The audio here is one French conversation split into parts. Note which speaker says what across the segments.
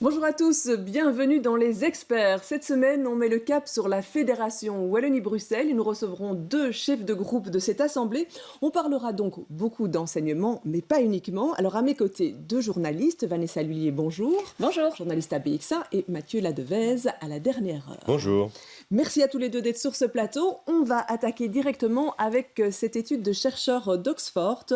Speaker 1: Bonjour à tous, bienvenue dans Les Experts. Cette semaine, on met le cap sur la Fédération Wallonie-Bruxelles et nous recevrons 2 chefs de groupe de cette assemblée. On parlera donc beaucoup d'enseignement, mais pas uniquement. Alors à mes côtés, 2 journalistes, Vanessa Lullier, bonjour.
Speaker 2: Bonjour.
Speaker 1: Journaliste à BX1 et Mathieu Ladevez à la dernière heure.
Speaker 3: Bonjour.
Speaker 1: Merci à tous les deux d'être sur ce plateau. On va attaquer directement avec cette étude de chercheurs d'Oxford,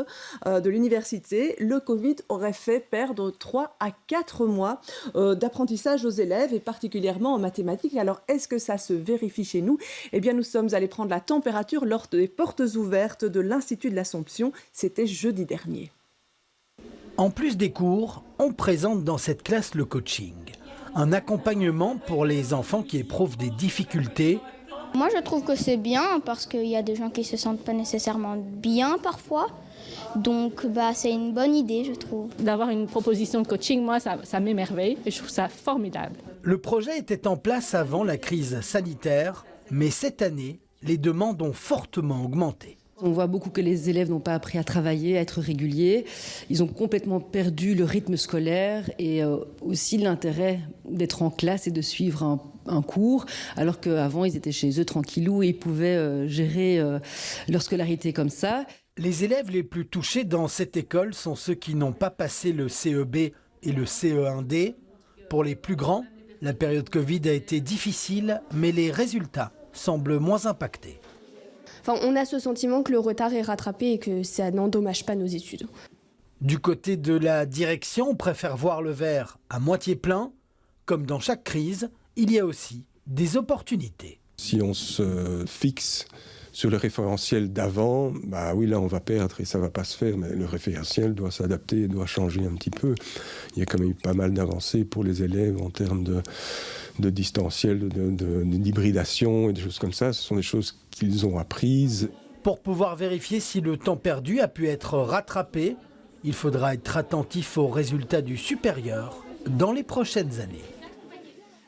Speaker 1: de l'université. Le Covid aurait fait perdre 3 à 4 mois d'apprentissage aux élèves et particulièrement en mathématiques. Alors, est-ce que ça se vérifie chez nous ? Eh bien, nous sommes allés prendre la température lors des portes ouvertes de l'Institut de l'Assomption. C'était jeudi dernier.
Speaker 4: En plus des cours, on présente dans cette classe le coaching. Un accompagnement pour les enfants qui éprouvent des difficultés.
Speaker 5: Moi, je trouve que c'est bien parce qu'il y a des gens qui ne se sentent pas nécessairement bien parfois. Donc, c'est une bonne idée, je trouve.
Speaker 2: D'avoir une proposition de coaching, moi, ça m'émerveille et je trouve ça formidable.
Speaker 4: Le projet était en place avant la crise sanitaire, mais cette année, les demandes ont fortement augmenté.
Speaker 6: On voit beaucoup que les élèves n'ont pas appris à travailler, à être réguliers. Ils ont complètement perdu le rythme scolaire et aussi l'intérêt d'être en classe et de suivre un cours, alors qu'avant, ils étaient chez eux tranquillou et ils pouvaient gérer leur scolarité comme ça.
Speaker 4: Les élèves les plus touchés dans cette école sont ceux qui n'ont pas passé le CEB et le CE1D. Pour les plus grands, la période Covid a été difficile, mais les résultats semblent moins impactés.
Speaker 7: On a ce sentiment que le retard est rattrapé et que ça n'endommage pas nos études.
Speaker 4: Du côté de la direction, on préfère voir le verre à moitié plein. Comme dans chaque crise, il y a aussi des opportunités.
Speaker 3: Si on se fixe sur le référentiel d'avant, oui, là on va perdre et ça ne va pas se faire, mais le référentiel doit s'adapter, doit changer un petit peu. Il y a quand même eu pas mal d'avancées pour les élèves en termes de distanciel, d'hybridation et des choses comme ça. Ce sont des choses qu'ils ont apprises.
Speaker 4: Pour pouvoir vérifier si le temps perdu a pu être rattrapé, il faudra être attentif aux résultats du supérieur dans les prochaines années.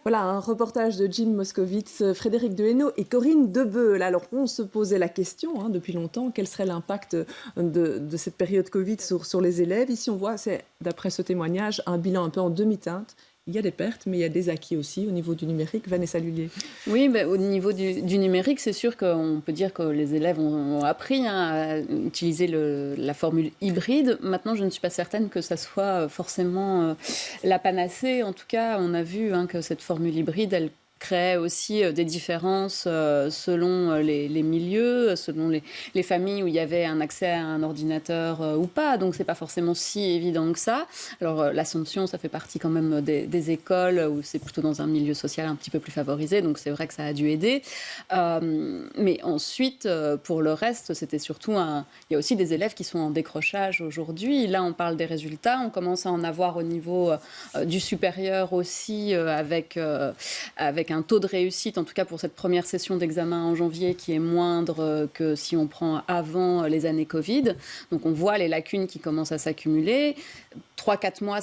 Speaker 1: Voilà, un reportage de Jim Moskowitz, Frédéric Dehaenau et Corinne Debeul. Alors, on se posait la question depuis longtemps, quel serait l'impact de cette période Covid sur les élèves. Ici, on voit, c'est d'après ce témoignage, un bilan un peu en demi-teinte. Il y a des pertes, mais il y a des acquis aussi au niveau du numérique. Vanessa Lullier.
Speaker 2: Oui, au niveau du numérique, c'est sûr qu'on peut dire que les élèves ont appris à utiliser la formule hybride. Maintenant, je ne suis pas certaine que ça soit forcément la panacée. En tout cas, on a vu que cette formule hybride, elle crée aussi des différences selon les milieux, selon les familles où il y avait un accès à un ordinateur ou pas. Donc, c'est pas forcément si évident que ça. Alors, l'Assomption, ça fait partie quand même des écoles où c'est plutôt dans un milieu social un petit peu plus favorisé. Donc, c'est vrai que ça a dû aider. Mais ensuite, pour le reste, c'était surtout il y a aussi des élèves qui sont en décrochage aujourd'hui. Là, on parle des résultats. On commence à en avoir au niveau du supérieur aussi avec un taux de réussite, en tout cas pour cette première session d'examen en janvier, qui est moindre que si on prend avant les années Covid. Donc on voit les lacunes qui commencent à s'accumuler. 3-4 mois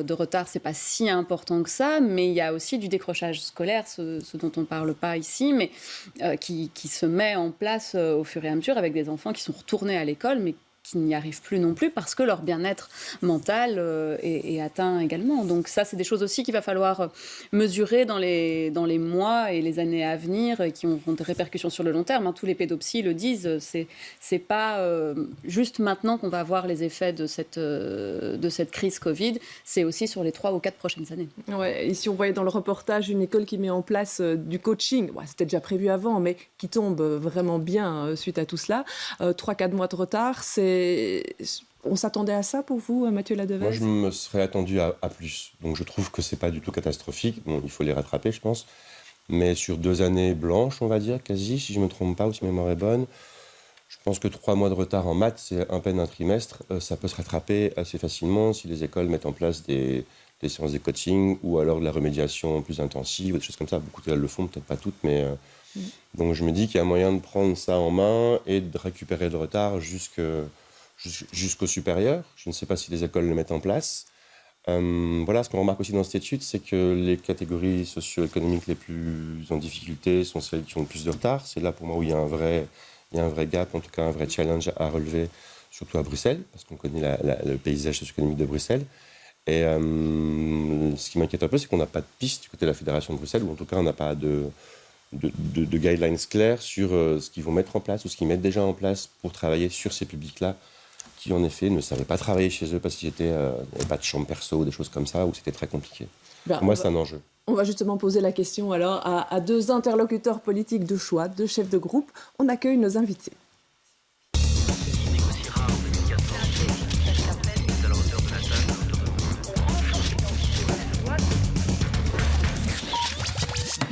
Speaker 2: de retard, c'est pas si important que ça, mais il y a aussi du décrochage scolaire, ce dont on parle pas ici, mais qui se met en place au fur et à mesure avec des enfants qui sont retournés à l'école, mais qui n'y arrivent plus non plus parce que leur bien-être mental est atteint également. Donc ça, c'est des choses aussi qu'il va falloir mesurer dans les mois et les années à venir et qui auront des répercussions sur le long terme. Tous les pédopsies le disent, c'est pas juste maintenant qu'on va voir les effets de cette crise Covid, c'est aussi sur les 3 ou 4 prochaines années.
Speaker 1: Ouais, ici, on voyait dans le reportage une école qui met en place du coaching. C'était déjà prévu avant, mais qui tombe vraiment bien suite à tout cela. 3-4 mois de retard, on s'attendait à ça pour vous, Mathieu Ladevez ?
Speaker 3: Moi, je me serais attendu à plus. Donc, je trouve que ce n'est pas du tout catastrophique. Bon, il faut les rattraper, je pense. Mais sur 2 années blanches, on va dire, quasi, si je ne me trompe pas, ou si ma mémoire est bonne, je pense que 3 mois de retard en maths, c'est à peine un trimestre. Ça peut se rattraper assez facilement si les écoles mettent en place des séances de coaching ou alors de la remédiation plus intensive, ou des choses comme ça. Beaucoup d'écoles le font, peut-être pas toutes, mais... Donc, je me dis qu'il y a moyen de prendre ça en main et de récupérer le retard jusqu'au supérieur. Je ne sais pas si les écoles le mettent en place. Voilà, ce qu'on remarque aussi dans cette étude, c'est que les catégories socio-économiques les plus en difficulté sont celles qui ont le plus de retard. C'est là pour moi où il y a un vrai gap, en tout cas un vrai challenge à relever, surtout à Bruxelles, parce qu'on connaît le paysage socio-économique de Bruxelles. Et ce qui m'inquiète un peu, c'est qu'on n'a pas de piste du côté de la Fédération de Bruxelles, ou en tout cas on n'a pas de guidelines clairs sur ce qu'ils vont mettre en place ou ce qu'ils mettent déjà en place pour travailler sur ces publics-là qui en effet ne savaient pas travailler chez eux parce qu'il n'y avait pas de chambre perso ou des choses comme ça, où c'était très compliqué. Pour moi, c'est un enjeu.
Speaker 1: On va justement poser la question alors à deux interlocuteurs politiques de choix, deux chefs de groupe. On accueille nos invités.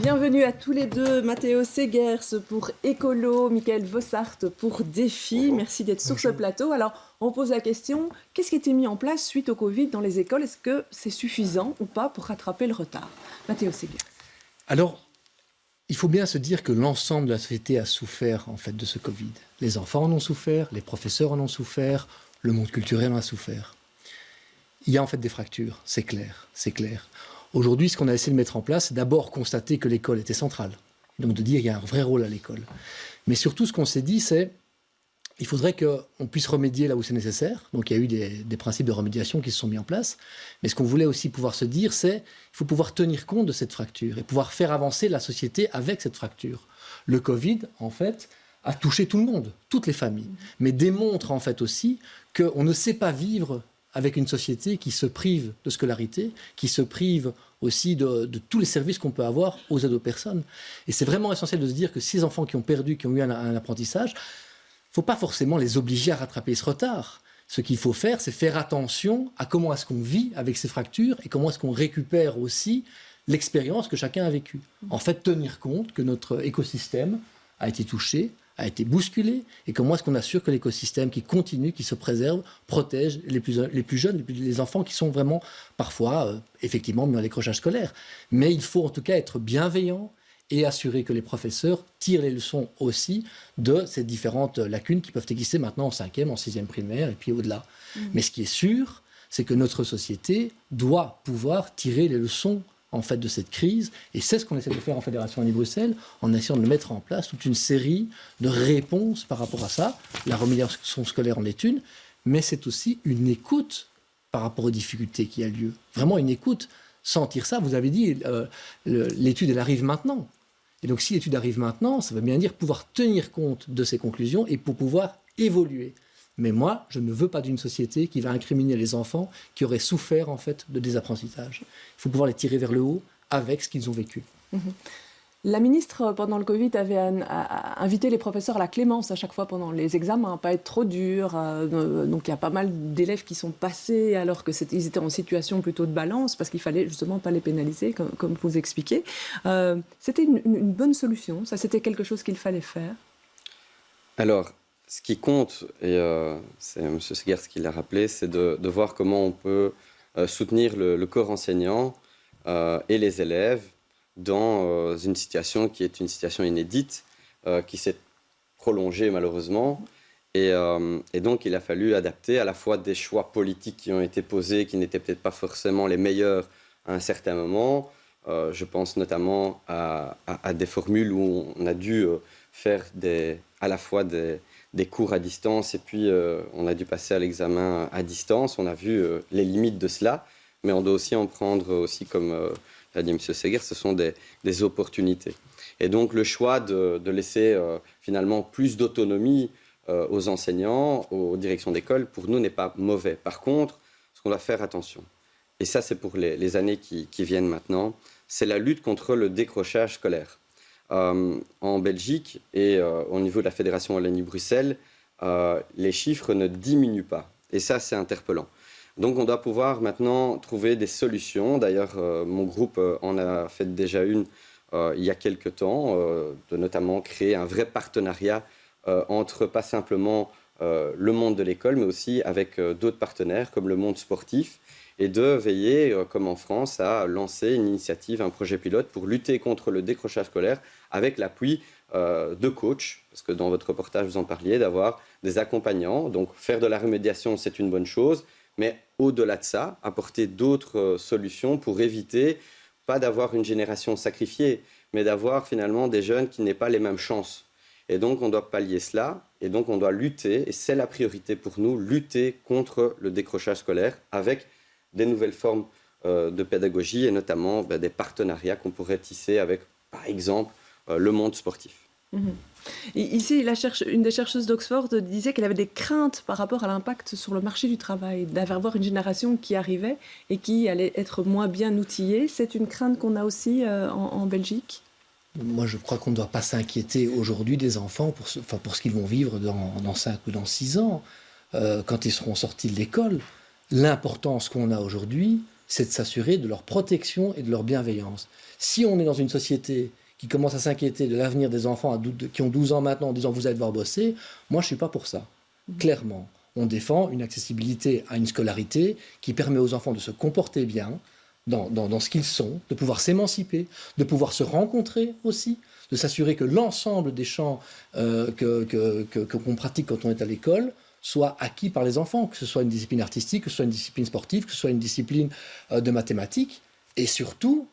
Speaker 1: Bienvenue à tous les deux, Matteo Segers pour Écolo, Michael Vossart pour Défi. Merci d'être sur ce plateau. Alors, on pose la question, qu'est-ce qui a été mis en place suite au Covid dans les écoles? Est-ce que c'est suffisant ou pas pour rattraper le retard? Matteo Segers.
Speaker 8: Alors, il faut bien se dire que l'ensemble de la société a souffert en fait de ce Covid. Les enfants en ont souffert, les professeurs en ont souffert, le monde culturel en a souffert. Il y a en fait des fractures, c'est clair, c'est clair. Aujourd'hui, ce qu'on a essayé de mettre en place, c'est d'abord constater que l'école était centrale. Donc de dire qu'il y a un vrai rôle à l'école. Mais surtout, ce qu'on s'est dit, c'est qu'il faudrait qu'on puisse remédier là où c'est nécessaire. Donc il y a eu des principes de remédiation qui se sont mis en place. Mais ce qu'on voulait aussi pouvoir se dire, c'est qu'il faut pouvoir tenir compte de cette fracture et pouvoir faire avancer la société avec cette fracture. Le Covid, en fait, a touché tout le monde, toutes les familles. Mais démontre en fait aussi qu'on ne sait pas vivre avec une société qui se prive de scolarité, qui se prive aussi de tous les services qu'on peut avoir aux aides aux personnes. Et c'est vraiment essentiel de se dire que ces enfants qui ont perdu, qui ont eu un apprentissage, il ne faut pas forcément les obliger à rattraper ce retard. Ce qu'il faut faire, c'est faire attention à comment est-ce qu'on vit avec ces fractures et comment est-ce qu'on récupère aussi l'expérience que chacun a vécue. En fait, tenir compte que notre écosystème a été touché, a été bousculé, et comment est-ce qu'on assure que l'écosystème qui continue, qui se préserve, protège les plus jeunes, les enfants qui sont vraiment parfois, effectivement, mis en décrochage scolaire. Mais il faut en tout cas être bienveillant et assurer que les professeurs tirent les leçons aussi de ces différentes lacunes qui peuvent exister maintenant en 5e, en 6e primaire et puis au-delà. Mais ce qui est sûr, c'est que notre société doit pouvoir tirer les leçons en fait de cette crise, et c'est ce qu'on essaie de faire en Fédération Wallonie-Bruxelles, en essayant de mettre en place toute une série de réponses par rapport à ça. La remédiation scolaire en est une, mais c'est aussi une écoute par rapport aux difficultés qui a lieu. Vraiment une écoute. Sentir ça, vous avez dit, l'étude, elle arrive maintenant. Et donc si l'étude arrive maintenant, ça veut bien dire pouvoir tenir compte de ces conclusions et pour pouvoir évoluer. Mais moi, je ne veux pas d'une société qui va incriminer les enfants qui auraient souffert en fait de désapprentissage. Il faut pouvoir les tirer vers le haut avec ce qu'ils ont vécu.
Speaker 1: La ministre, pendant le Covid, avait invité les professeurs à la clémence à chaque fois pendant les examens, pas être trop dur. Donc il y a pas mal d'élèves qui sont passés alors qu'ils étaient en situation plutôt de balance parce qu'il fallait justement pas les pénaliser, comme vous expliquez. C'était une bonne solution, ça c'était quelque chose qu'il fallait faire.
Speaker 9: Alors, ce qui compte, et c'est M. Segers qui l'a rappelé, c'est de voir comment on peut soutenir le corps enseignant et les élèves dans une situation qui est une situation inédite, qui s'est prolongée malheureusement. Et donc, il a fallu adapter à la fois des choix politiques qui ont été posés, qui n'étaient peut-être pas forcément les meilleurs à un certain moment. Je pense notamment à des formules où on a dû faire à la fois des cours à distance et puis on a dû passer à l'examen à distance. On a vu les limites de cela, mais on doit aussi en prendre aussi, comme l'a dit M. Segers, ce sont des opportunités. Et donc le choix de laisser finalement plus d'autonomie aux enseignants, aux directions d'école, pour nous n'est pas mauvais. Par contre, ce qu'on doit faire attention, et ça c'est pour les années qui viennent maintenant, c'est la lutte contre le décrochage scolaire. En Belgique et au niveau de la Fédération Wallonie-Bruxelles, les chiffres ne diminuent pas. Et ça, c'est interpellant. Donc, on doit pouvoir maintenant trouver des solutions. D'ailleurs, mon groupe en a fait déjà une il y a quelques temps, de notamment créer un vrai partenariat entre pas simplement le monde de l'école, mais aussi avec d'autres partenaires comme le monde sportif, et de veiller, comme en France, à lancer une initiative, un projet pilote pour lutter contre le décrochage scolaire avec l'appui de coachs, parce que dans votre reportage, vous en parliez, d'avoir des accompagnants. Donc, faire de la remédiation, c'est une bonne chose, mais au-delà de ça, apporter d'autres solutions pour éviter, pas d'avoir une génération sacrifiée, mais d'avoir finalement des jeunes qui n'aient pas les mêmes chances. Et donc, on doit pallier cela, et donc on doit lutter, et c'est la priorité pour nous, lutter contre le décrochage scolaire avec des nouvelles formes de pédagogie et notamment des partenariats qu'on pourrait tisser avec, par exemple, le monde sportif.
Speaker 1: Ici, une des chercheuses d'Oxford disait qu'elle avait des craintes par rapport à l'impact sur le marché du travail, d'avoir une génération qui arrivait et qui allait être moins bien outillée. C'est une crainte qu'on a aussi en Belgique.
Speaker 8: Moi, je crois qu'on ne doit pas s'inquiéter aujourd'hui des enfants pour ce qu'ils vont vivre dans 5 ou dans 6 ans, quand ils seront sortis de l'école. L'importance qu'on a aujourd'hui, c'est de s'assurer de leur protection et de leur bienveillance. Si on est dans une société qui commence à s'inquiéter de l'avenir des enfants qui ont 12 ans maintenant en disant « vous allez devoir bosser », moi, je ne suis pas pour ça. Clairement, on défend une accessibilité à une scolarité qui permet aux enfants de se comporter bien, dans ce qu'ils sont, de pouvoir s'émanciper, de pouvoir se rencontrer aussi, de s'assurer que l'ensemble des champs qu'on pratique quand on est à l'école soit acquis par les enfants, que ce soit une discipline artistique, que ce soit une discipline sportive, que ce soit une discipline de mathématiques. Et surtout,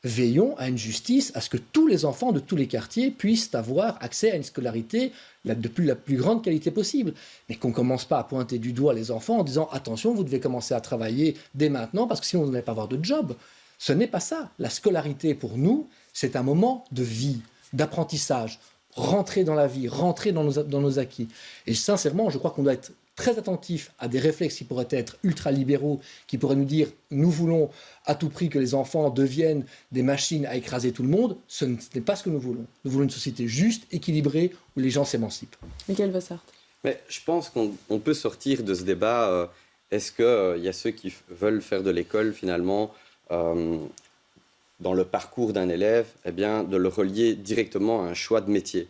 Speaker 8: veillons à une justice, à ce que tous les enfants de tous les quartiers puissent avoir accès à une scolarité de la plus grande qualité possible. Mais qu'on ne commence pas à pointer du doigt les enfants en disant « attention, vous devez commencer à travailler dès maintenant parce que sinon vous n'allez pas avoir de job ». Ce n'est pas ça. La scolarité, pour nous, c'est un moment de vie, d'apprentissage, rentrer dans la vie, rentrer dans nos acquis. Et sincèrement, je crois qu'on doit être très attentif à des réflexes qui pourraient être ultra-libéraux, qui pourraient nous dire « nous voulons à tout prix que les enfants deviennent des machines à écraser tout le monde », ce n'est pas ce que nous voulons. Nous voulons une société juste, équilibrée, où les gens s'émancipent.
Speaker 1: Michael Bossart.
Speaker 9: Mais je pense qu'on peut sortir de ce débat. Est-ce qu'il y a ceux qui veulent faire de l'école, finalement, dans le parcours d'un élève, eh bien, de le relier directement à un choix de métier,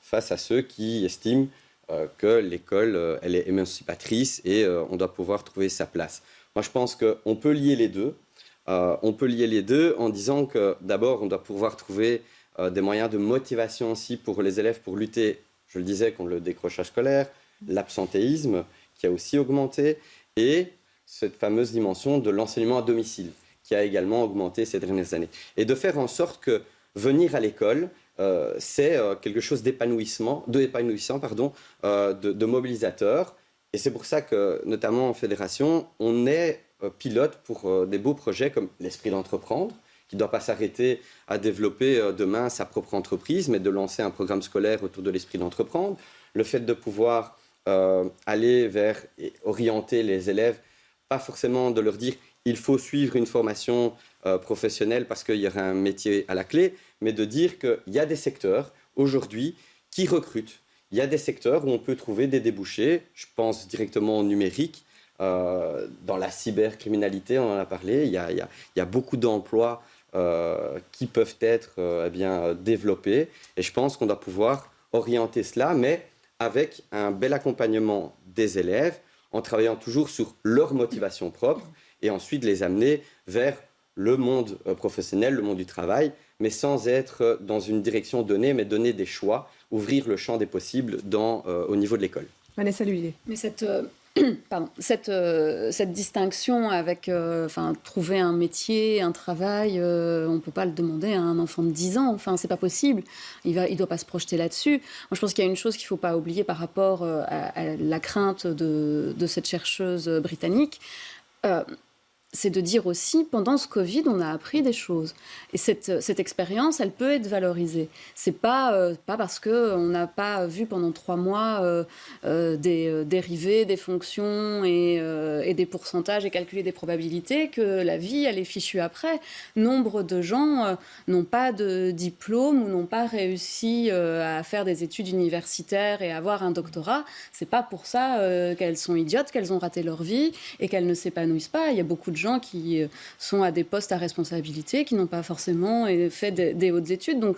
Speaker 9: face à ceux qui estiment que l'école, elle est émancipatrice et on doit pouvoir trouver sa place. Moi, je pense qu'on peut lier les deux. On peut lier les deux en disant que d'abord, on doit pouvoir trouver des moyens de motivation aussi pour les élèves pour lutter, je le disais, contre le décrochage scolaire, l'absentéisme qui a aussi augmenté et cette fameuse dimension de l'enseignement à domicile qui a également augmenté ces dernières années. Et de faire en sorte que venir à l'école, c'est quelque chose d'épanouissant, de mobilisateur. Et c'est pour ça que, notamment en fédération, on est pilote pour des beaux projets comme l'esprit d'entreprendre, qui ne doit pas s'arrêter à développer demain sa propre entreprise, mais de lancer un programme scolaire autour de l'esprit d'entreprendre. Le fait de pouvoir aller vers et orienter les élèves, pas forcément de leur dire il faut suivre une formation professionnelle parce qu'il y aura un métier à la clé, mais de dire qu'il y a des secteurs aujourd'hui qui recrutent. Il y a des secteurs où on peut trouver des débouchés. Je pense directement au numérique, dans la cybercriminalité, on en a parlé. Il y a beaucoup d'emplois qui peuvent être développés. Et je pense qu'on doit pouvoir orienter cela, mais avec un bel accompagnement des élèves, en travaillant toujours sur leur motivation propre et ensuite les amener vers le monde professionnel, le monde du travail, mais sans être dans une direction donnée, mais donner des choix, ouvrir le champ des possibles au niveau de l'école.
Speaker 1: Vanessa Lhuillier.
Speaker 2: Mais cette distinction avec trouver un métier, un travail, on ne peut pas le demander à un enfant de 10 ans. Enfin, c'est pas possible. Il doit pas se projeter là-dessus. Moi, je pense qu'il y a une chose qu'il ne faut pas oublier par rapport à la crainte de cette chercheuse britannique. C'est de dire aussi, pendant ce Covid, on a appris des choses. Et cette expérience, elle peut être valorisée. C'est pas parce qu'on n'a pas vu pendant 3 mois des dérivés, des fonctions et des pourcentages et calculer des probabilités que la vie, elle est fichue après. Nombre de gens n'ont pas de diplôme ou n'ont pas réussi à faire des études universitaires et avoir un doctorat. C'est pas pour ça qu'elles sont idiotes, qu'elles ont raté leur vie et qu'elles ne s'épanouissent pas. Il y a beaucoup de gens qui sont à des postes à responsabilité, qui n'ont pas forcément fait des hautes études. Donc,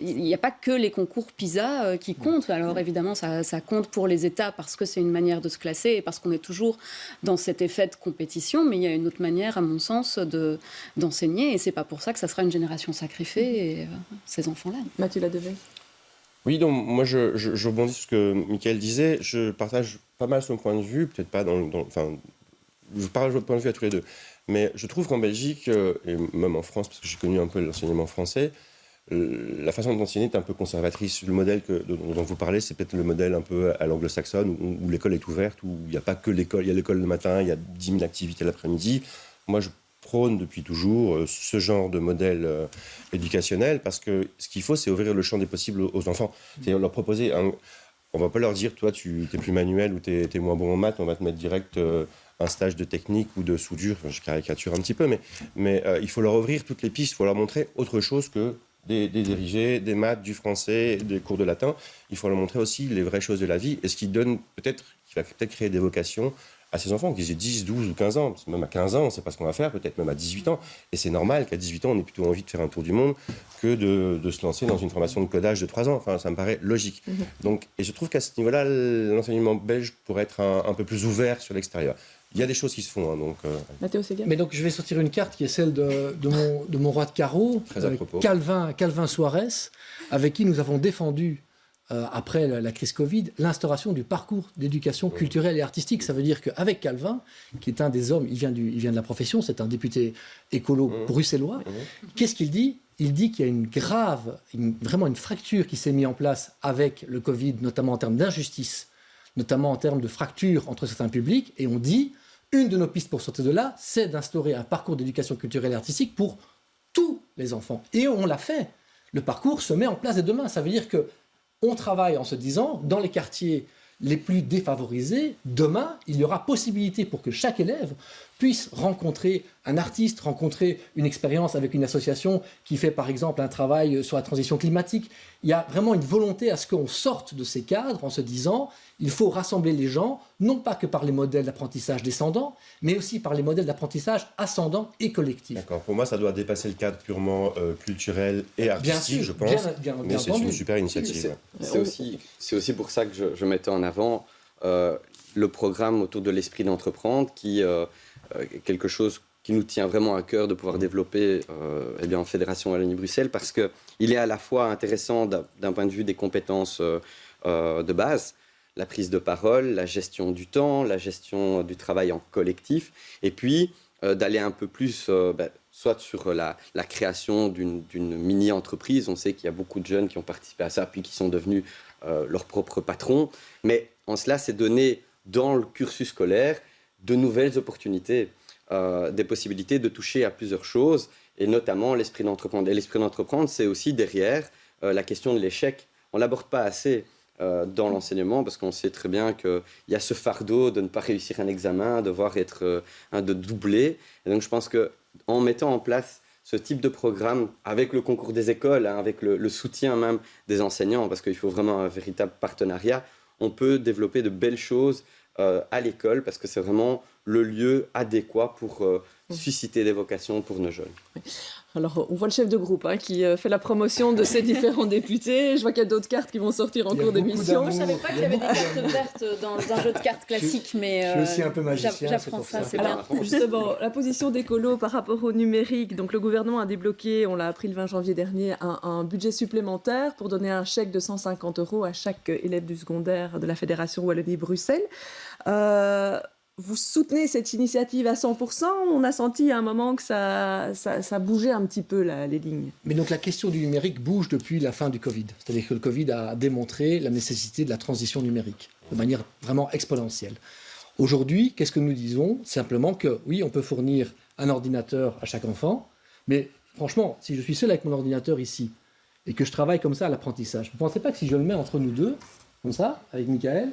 Speaker 2: il n'y a pas que les concours PISA qui comptent. Alors, évidemment, ça compte pour les États parce que c'est une manière de se classer et parce qu'on est toujours dans cet effet de compétition. Mais il y a une autre manière, à mon sens, d'enseigner. Et ce n'est pas pour ça que ça sera une génération sacrifiée, ces enfants-là.
Speaker 1: Mathieu Ladevez.
Speaker 3: Oui, donc moi, je rebondis sur ce que Michael disait. Je partage pas mal son point de vue, peut-être pas je partage votre point de vue à tous les deux. Mais je trouve qu'en Belgique, et même en France, parce que j'ai connu un peu l'enseignement français, la façon d'enseigner est un peu conservatrice. Le modèle dont vous parlez, c'est peut-être le modèle un peu à l'anglo-saxonne, où l'école est ouverte, où il n'y a pas que l'école. Il y a l'école le matin, il y a 10 000 activités l'après-midi. Moi, je prône depuis toujours ce genre de modèle éducationnel, parce que ce qu'il faut, c'est ouvrir le champ des possibles aux enfants. C'est leur proposer on ne va pas leur dire, toi, tu es plus manuel ou tu es moins bon en maths, on va te mettre direct un stage de technique ou de soudure. Enfin, je caricature un petit peu, mais il faut leur ouvrir toutes les pistes, il faut leur montrer autre chose que des dérivés, des maths, du français, des cours de latin. Il faut leur montrer aussi les vraies choses de la vie, et ce qui va peut-être créer des vocations à ces enfants, qu'ils aient 10, 12 ou 15 ans. Parce que même à 15 ans, on ne sait pas ce qu'on va faire, peut-être même à 18 ans. Et c'est normal qu'à 18 ans, on ait plutôt envie de faire un tour du monde que de se lancer dans une formation de codage de 3 ans. Enfin, ça me paraît logique. Donc, et je trouve qu'à ce niveau-là, l'enseignement belge pourrait être un peu plus ouvert sur l'extérieur. Il y a des choses qui se font.
Speaker 1: Mathéo Séguin.
Speaker 8: Mais donc, je vais sortir une carte qui est celle de mon roi de carreau, Calvin Suarez, avec qui nous avons défendu, après la crise Covid, l'instauration du parcours d'éducation culturelle et artistique. Ça veut dire qu'avec Calvin, qui est un des hommes, il vient de la profession, c'est un député écolo bruxellois, qu'est-ce qu'il dit ? Il dit qu'il y a vraiment une fracture qui s'est mise en place avec le Covid, notamment en termes d'injustice, notamment en termes de fracture entre certains publics, et on dit, une de nos pistes pour sortir de là, c'est d'instaurer un parcours d'éducation culturelle et artistique pour tous les enfants. Et on l'a fait. Le parcours se met en place dès demain. Ça veut dire que on travaille en se disant, dans les quartiers les plus défavorisés, demain, il y aura possibilité pour que chaque élève puisse rencontrer un artiste, rencontrer une expérience avec une association qui fait par exemple un travail sur la transition climatique. Il y a vraiment une volonté à ce qu'on sorte de ces cadres en se disant, il faut rassembler les gens, non pas que par les modèles d'apprentissage descendants, mais aussi par les modèles d'apprentissage ascendants et collectifs.
Speaker 3: D'accord. Pour moi, ça doit dépasser le cadre purement culturel et artistique,
Speaker 8: bien sûr,
Speaker 3: je pense. Mais c'est une super initiative.
Speaker 9: C'est aussi pour ça que je mettais en avant le programme autour de l'esprit d'entreprendre, qui quelque chose qui nous tient vraiment à cœur de pouvoir développer en Fédération Wallonie-Bruxelles, parce qu'il est à la fois intéressant d'un point de vue des compétences de base, la prise de parole, la gestion du temps, la gestion du travail en collectif, et puis d'aller un peu plus soit sur la création d'une mini-entreprise. On sait qu'il y a beaucoup de jeunes qui ont participé à ça, puis qui sont devenus leurs propres patrons, mais en cela, c'est donner dans le cursus scolaire de nouvelles opportunités, des possibilités de toucher à plusieurs choses, et notamment l'esprit d'entreprendre. Et l'esprit d'entreprendre, c'est aussi derrière la question de l'échec. On ne l'aborde pas assez dans l'enseignement, parce qu'on sait très bien qu'il y a ce fardeau de ne pas réussir un examen, de doubler. Et donc je pense qu'en mettant en place ce type de programme, avec le concours des écoles, avec le soutien même des enseignants, parce qu'il faut vraiment un véritable partenariat, on peut développer de belles choses à l'école, parce que c'est vraiment le lieu adéquat pour susciter des vocations pour nos jeunes.
Speaker 1: Alors, on voit le chef de groupe qui fait la promotion de ces différents députés. Je vois qu'il y a d'autres cartes qui vont sortir en cours d'émission.
Speaker 2: Je ne savais pas qu'il y avait des cartes vertes dans un jeu de cartes classique, mais
Speaker 8: je suis aussi un peu magicien.
Speaker 2: J'apprends ça, c'est bien.
Speaker 1: Justement, la position d'écolo par rapport au numérique. Donc, le gouvernement a débloqué, on l'a appris le 20 janvier dernier, un budget supplémentaire pour donner un chèque de 150 € à chaque élève du secondaire de la Fédération Wallonie-Bruxelles. Vous soutenez cette initiative à 100%. On a senti à un moment que ça bougeait un petit peu les lignes.
Speaker 8: Mais donc la question du numérique bouge depuis la fin du Covid. C'est-à-dire que le Covid a démontré la nécessité de la transition numérique de manière vraiment exponentielle. Aujourd'hui, qu'est-ce que nous disons ? Simplement que oui, on peut fournir un ordinateur à chaque enfant, mais franchement, si je suis seul avec mon ordinateur ici et que je travaille comme ça à l'apprentissage, vous ne pensez pas que si je le mets entre nous deux, comme ça, avec Michael,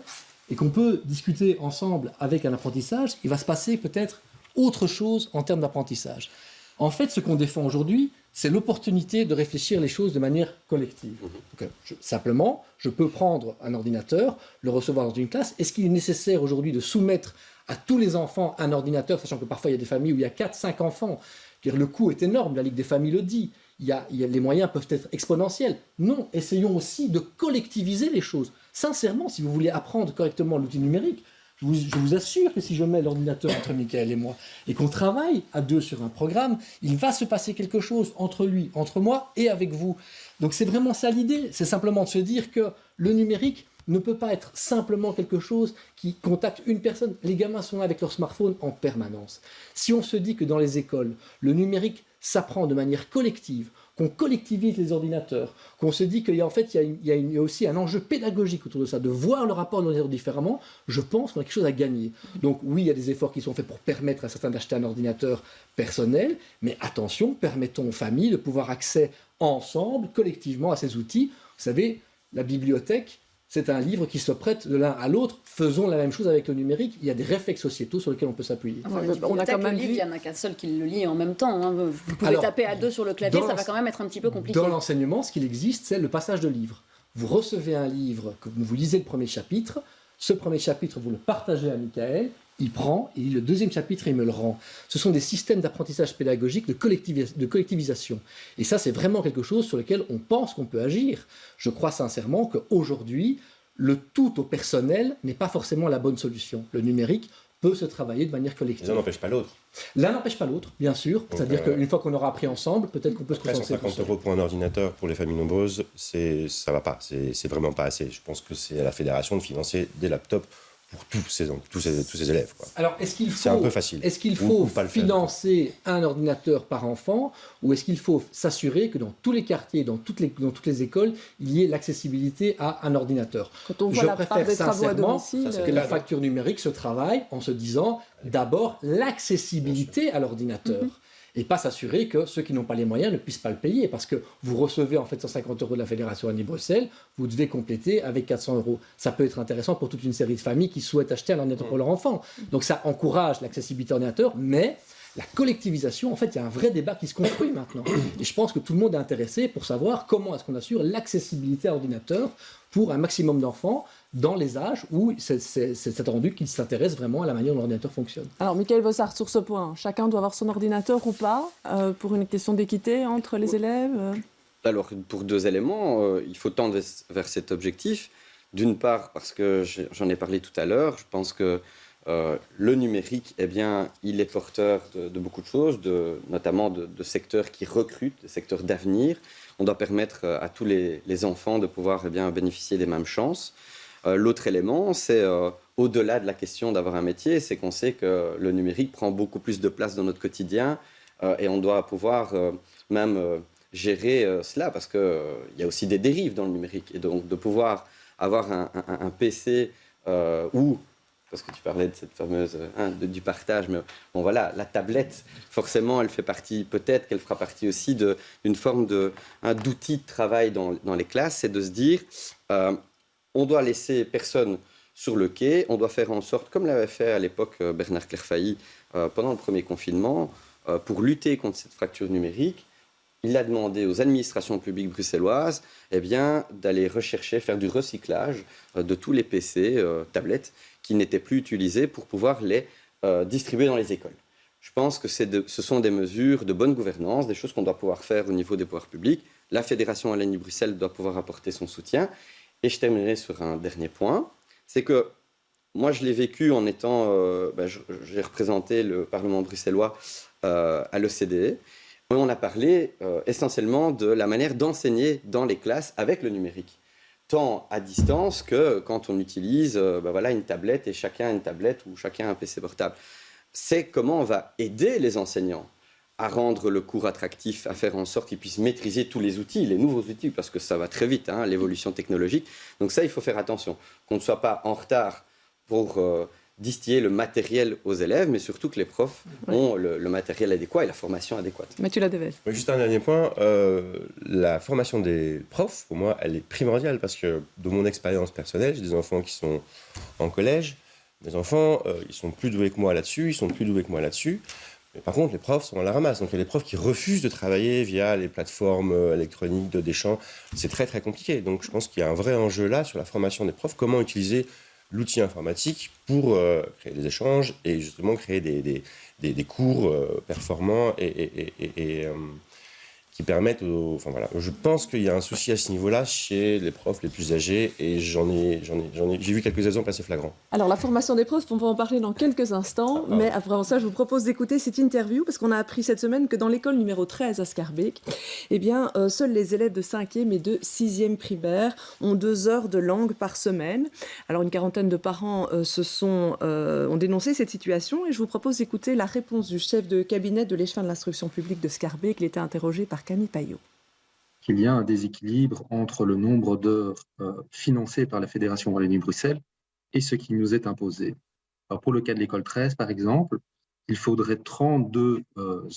Speaker 8: et qu'on peut discuter ensemble avec un apprentissage, il va se passer peut-être autre chose en termes d'apprentissage. En fait, ce qu'on défend aujourd'hui, c'est l'opportunité de réfléchir les choses de manière collective. Donc, simplement, je peux prendre un ordinateur, le recevoir dans une classe. Est-ce qu'il est nécessaire aujourd'hui de soumettre à tous les enfants un ordinateur, sachant que parfois il y a des familles où il y a 4-5 enfants ? Le coût est énorme, la Ligue des familles le dit. Les moyens peuvent être exponentiels. Non, essayons aussi de collectiviser les choses. Sincèrement, si vous voulez apprendre correctement l'outil numérique, je vous assure que si je mets l'ordinateur entre Michael et moi et qu'on travaille à deux sur un programme, il va se passer quelque chose entre lui, entre moi et avec vous. Donc c'est vraiment ça l'idée. C'est simplement de se dire que le numérique ne peut pas être simplement quelque chose qui contacte une personne. Les gamins sont là avec leur smartphone en permanence. Si on se dit que dans les écoles, le numérique s'apprend de manière collective, qu'on collectivise les ordinateurs, qu'on se dit qu'il y a, en fait, il y a aussi un enjeu pédagogique autour de ça, de voir le rapport à l'ordinateur différemment, je pense qu'on a quelque chose à gagner. Donc oui, il y a des efforts qui sont faits pour permettre à certains d'acheter un ordinateur personnel, mais attention, permettons aux familles de pouvoir accéder ensemble, collectivement, à ces outils. Vous savez, la bibliothèque, c'est un livre qui se prête de l'un à l'autre. Faisons la même chose avec le numérique. Il y a des réflexes sociétaux sur lesquels on peut s'appuyer.
Speaker 2: Enfin, on a quand même vu, il n'y en a qu'un seul qui le lit en même temps. Hein. Vous pouvez taper à deux sur le clavier, ça va quand même être un petit peu compliqué.
Speaker 8: Dans l'enseignement, ce qu'il existe, c'est le passage de livres. Vous recevez un livre, que vous lisez le premier chapitre. Ce premier chapitre, vous le partagez à Michael. Il prend, il lit le deuxième chapitre et il me le rend. Ce sont des systèmes d'apprentissage pédagogique, de collectivisation. Et ça, c'est vraiment quelque chose sur lequel on pense qu'on peut agir. Je crois sincèrement qu'aujourd'hui, le tout au personnel n'est pas forcément la bonne solution. Le numérique peut se travailler de manière collective.
Speaker 3: L'un n'empêche pas l'autre.
Speaker 8: L'un n'empêche pas l'autre, bien sûr. C'est-à-dire qu'une fois qu'on aura appris ensemble, peut-être qu'on peut se concentrer.
Speaker 3: 150 € pour un ordinateur pour les familles nombreuses, ça va pas. C'est vraiment pas assez. Je pense que c'est à la fédération de financer des laptops pour tous ces élèves, quoi.
Speaker 8: Alors, c'est
Speaker 3: un peu facile.
Speaker 8: Est-ce qu'il faut financer un ordinateur par enfant, ou est-ce qu'il faut s'assurer que dans tous les quartiers, dans toutes les écoles, il y ait l'accessibilité à un ordinateur?
Speaker 1: Quand on voit la part des travaux à domicile,
Speaker 8: que la facture numérique se travaille en se disant d'abord l'accessibilité à l'ordinateur. Et pas s'assurer que ceux qui n'ont pas les moyens ne puissent pas le payer. Parce que vous recevez en fait 150 € de la Fédération Wallonie-Bruxelles, vous devez compléter avec 400 €. Ça peut être intéressant pour toute une série de familles qui souhaitent acheter un ordinateur pour leur enfant. Donc ça encourage l'accessibilité à l'ordinateur, mais la collectivisation, en fait, il y a un vrai débat qui se construit maintenant. Et je pense que tout le monde est intéressé pour savoir comment est-ce qu'on assure l'accessibilité à l'ordinateur pour un maximum d'enfants dans les âges où c'est attendu qu'ils s'intéressent vraiment à la manière dont l'ordinateur fonctionne.
Speaker 1: Alors, Michael Vossard, sur ce point, chacun doit avoir son ordinateur ou pas, pour une question d'équité entre les élèves
Speaker 9: Alors, pour deux éléments, il faut tendre vers cet objectif. D'une part, parce que j'en ai parlé tout à l'heure, je pense que le numérique, eh bien, il est porteur de beaucoup de choses, notamment de secteurs qui recrutent, de secteurs d'avenir. On doit permettre à tous les enfants de pouvoir bénéficier des mêmes chances. L'autre élément, c'est au-delà de la question d'avoir un métier, c'est qu'on sait que le numérique prend beaucoup plus de place dans notre quotidien et on doit pouvoir même gérer cela parce qu'il y a aussi des dérives dans le numérique. Et donc de pouvoir avoir un PC ou, parce que tu parlais de cette fameuse du partage, mais bon voilà, la tablette, forcément, elle fait partie, peut-être qu'elle fera partie aussi d'une forme d'outil de travail dans les classes, c'est de se dire on doit laisser personne sur le quai, on doit faire en sorte, comme l'avait fait à l'époque Bernard Clairfailly pendant le premier confinement, pour lutter contre cette fracture numérique, il a demandé aux administrations publiques bruxelloises d'aller rechercher, faire du recyclage de tous les PC, tablettes, qui n'étaient plus utilisés pour pouvoir les distribuer dans les écoles. Je pense que ce sont des mesures de bonne gouvernance, des choses qu'on doit pouvoir faire au niveau des pouvoirs publics. La Fédération Wallonie-Bruxelles doit pouvoir apporter son soutien. Et je terminerai sur un dernier point, c'est que moi je l'ai vécu en étant, j'ai représenté le Parlement bruxellois à l'OCDE, où on a parlé essentiellement de la manière d'enseigner dans les classes avec le numérique, tant à distance que quand on utilise une tablette et chacun une tablette ou chacun un PC portable. C'est comment on va aider les enseignants à rendre le cours attractif, à faire en sorte qu'ils puissent maîtriser tous les outils, les nouveaux outils, parce que ça va très vite, l'évolution technologique. Donc ça, il faut faire attention, qu'on ne soit pas en retard pour distiller le matériel aux élèves, mais surtout que les profs ont le matériel adéquat et la formation adéquate.
Speaker 1: Mathieu Ladevez.
Speaker 3: Juste un dernier point, la formation des profs, pour moi, elle est primordiale, parce que de mon expérience personnelle, j'ai des enfants qui sont en collège, mes enfants, ils sont plus doués que moi là-dessus, Mais par contre, les profs sont à la ramasse. Donc, il y a des profs qui refusent de travailler via les plateformes électroniques de Deschamps. C'est très, très compliqué. Donc, je pense qu'il y a un vrai enjeu là sur la formation des profs. Comment utiliser l'outil informatique pour créer des échanges et justement créer des cours performants et qui permettent Enfin, voilà. Je pense qu'il y a un souci à ce niveau-là chez les profs les plus âgés et j'ai vu quelques exemples assez flagrants.
Speaker 1: Alors, la formation des profs, on va en parler dans quelques instants, mais avant ça, je vous propose d'écouter cette interview parce qu'on a appris cette semaine que dans l'école numéro 13 à Schaerbeek, seuls les élèves de 5e et de 6e primaire ont 2 heures de langue par semaine. Alors, une quarantaine de parents ont dénoncé cette situation et je vous propose d'écouter la réponse du chef de cabinet de l'échevin de l'instruction publique de Schaerbeek. Il était interrogé par Camille Payot.
Speaker 10: qu'il y a un déséquilibre entre le nombre d'heures financées par la Fédération Wallonie-Bruxelles et ce qui nous est imposé. Alors pour le cas de l'école 13, par exemple, il faudrait 32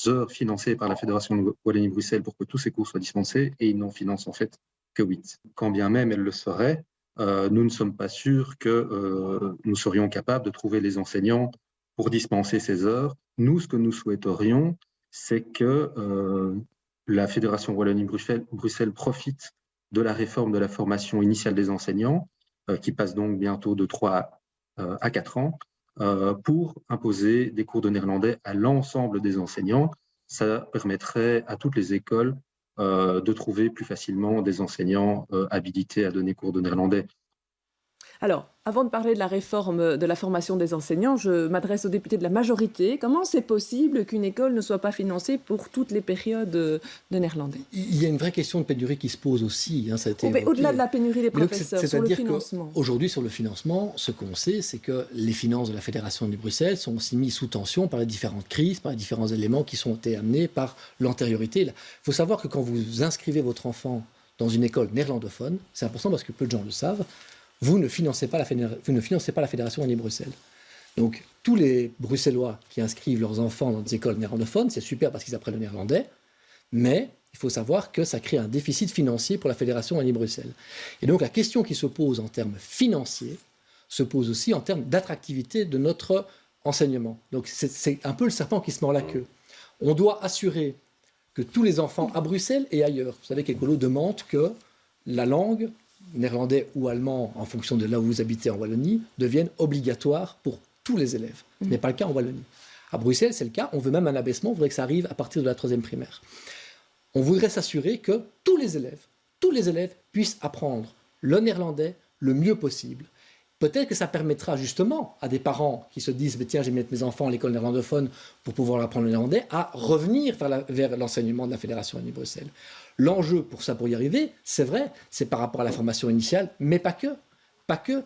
Speaker 10: heures financées par la Fédération Wallonie-Bruxelles pour que tous ces cours soient dispensés, et ils n'en financent en fait que 8. Quand bien même elle le serait, nous ne sommes pas sûrs que nous serions capables de trouver les enseignants pour dispenser ces heures. Nous, ce que nous souhaiterions, c'est que la Fédération Wallonie-Bruxelles profite de la réforme de la formation initiale des enseignants, qui passe donc bientôt de 3 à 4 ans, pour imposer des cours de néerlandais à l'ensemble des enseignants. Ça permettrait à toutes les écoles de trouver plus facilement des enseignants habilités à donner cours de néerlandais.
Speaker 1: Alors, avant de parler de la réforme de la formation des enseignants, je m'adresse aux députés de la majorité. Comment c'est possible qu'une école ne soit pas financée pour toutes les périodes de néerlandais?
Speaker 8: Il y a une vraie question de pénurie qui se pose aussi. Ça a été évoqué.
Speaker 1: Au-delà de la pénurie des professeurs, sur le
Speaker 8: c'est-à-dire
Speaker 1: financement.
Speaker 8: Aujourd'hui, sur le financement, ce qu'on sait, c'est que les finances de la Fédération de Bruxelles sont aussi mises sous tension par les différentes crises, par les différents éléments qui sont été amenés par l'antériorité. Il faut savoir que quand vous inscrivez votre enfant dans une école néerlandophone, c'est important parce que peu de gens le savent, vous ne financez pas la Fédération Wallonie-Bruxelles. Donc, tous les Bruxellois qui inscrivent leurs enfants dans des écoles néerlandophones, c'est super parce qu'ils apprennent le néerlandais, mais il faut savoir que ça crée un déficit financier pour la Fédération Wallonie-Bruxelles. Et donc, la question qui se pose en termes financiers se pose aussi en termes d'attractivité de notre enseignement. Donc, c'est un peu le serpent qui se mord la queue. On doit assurer que tous les enfants à Bruxelles et ailleurs, vous savez qu'Écolo demande que la langue néerlandais ou allemand, en fonction de là où vous habitez en Wallonie, deviennent obligatoires pour tous les élèves. Ce n'est pas le cas en Wallonie. À Bruxelles, c'est le cas. On veut même un abaissement. On voudrait que ça arrive à partir de la 3e primaire. On voudrait s'assurer que tous les élèves puissent apprendre le néerlandais le mieux possible. Peut-être que ça permettra justement à des parents qui se disent « Tiens, je vais mettre mes enfants à l'école néerlandophone pour pouvoir apprendre le néerlandais » à revenir vers l'enseignement de la Fédération Wallonie-Bruxelles. L'enjeu pour y arriver, c'est vrai, c'est par rapport à la formation initiale, mais pas que. Pas que.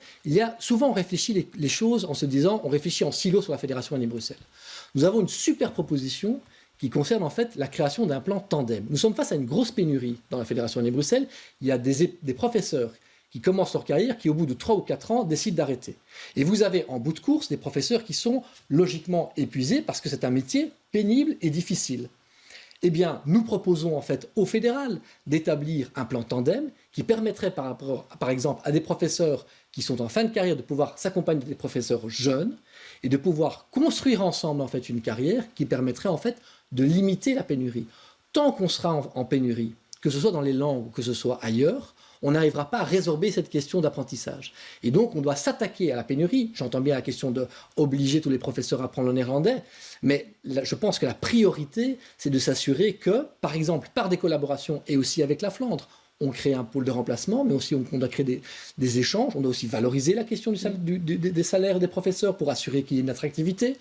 Speaker 8: Souvent, on réfléchit les choses en se disant, on réfléchit en silo sur la Fédération Wallonie-Bruxelles. Nous avons une super proposition qui concerne en fait la création d'un plan tandem. Nous sommes face à une grosse pénurie dans la Fédération Wallonie-Bruxelles. Il y a des professeurs qui commencent leur carrière, qui au bout de 3 ou 4 ans décident d'arrêter. Et vous avez en bout de course des professeurs qui sont logiquement épuisés parce que c'est un métier pénible et difficile. Eh bien, nous proposons en fait au fédéral d'établir un plan tandem qui permettrait par exemple à des professeurs qui sont en fin de carrière de pouvoir s'accompagner des professeurs jeunes et de pouvoir construire ensemble en fait une carrière qui permettrait en fait de limiter la pénurie. Tant qu'on sera en pénurie, que ce soit dans les langues ou que ce soit ailleurs, on n'arrivera pas à résorber cette question d'apprentissage. Et donc, on doit s'attaquer à la pénurie. J'entends bien la question d'obliger tous les professeurs à apprendre le néerlandais, mais je pense que la priorité, c'est de s'assurer que, par exemple, par des collaborations et aussi avec la Flandre, on crée un pôle de remplacement, mais aussi on doit créer des échanges. On doit aussi valoriser la question des salaires des professeurs pour assurer qu'il y ait une attractivité.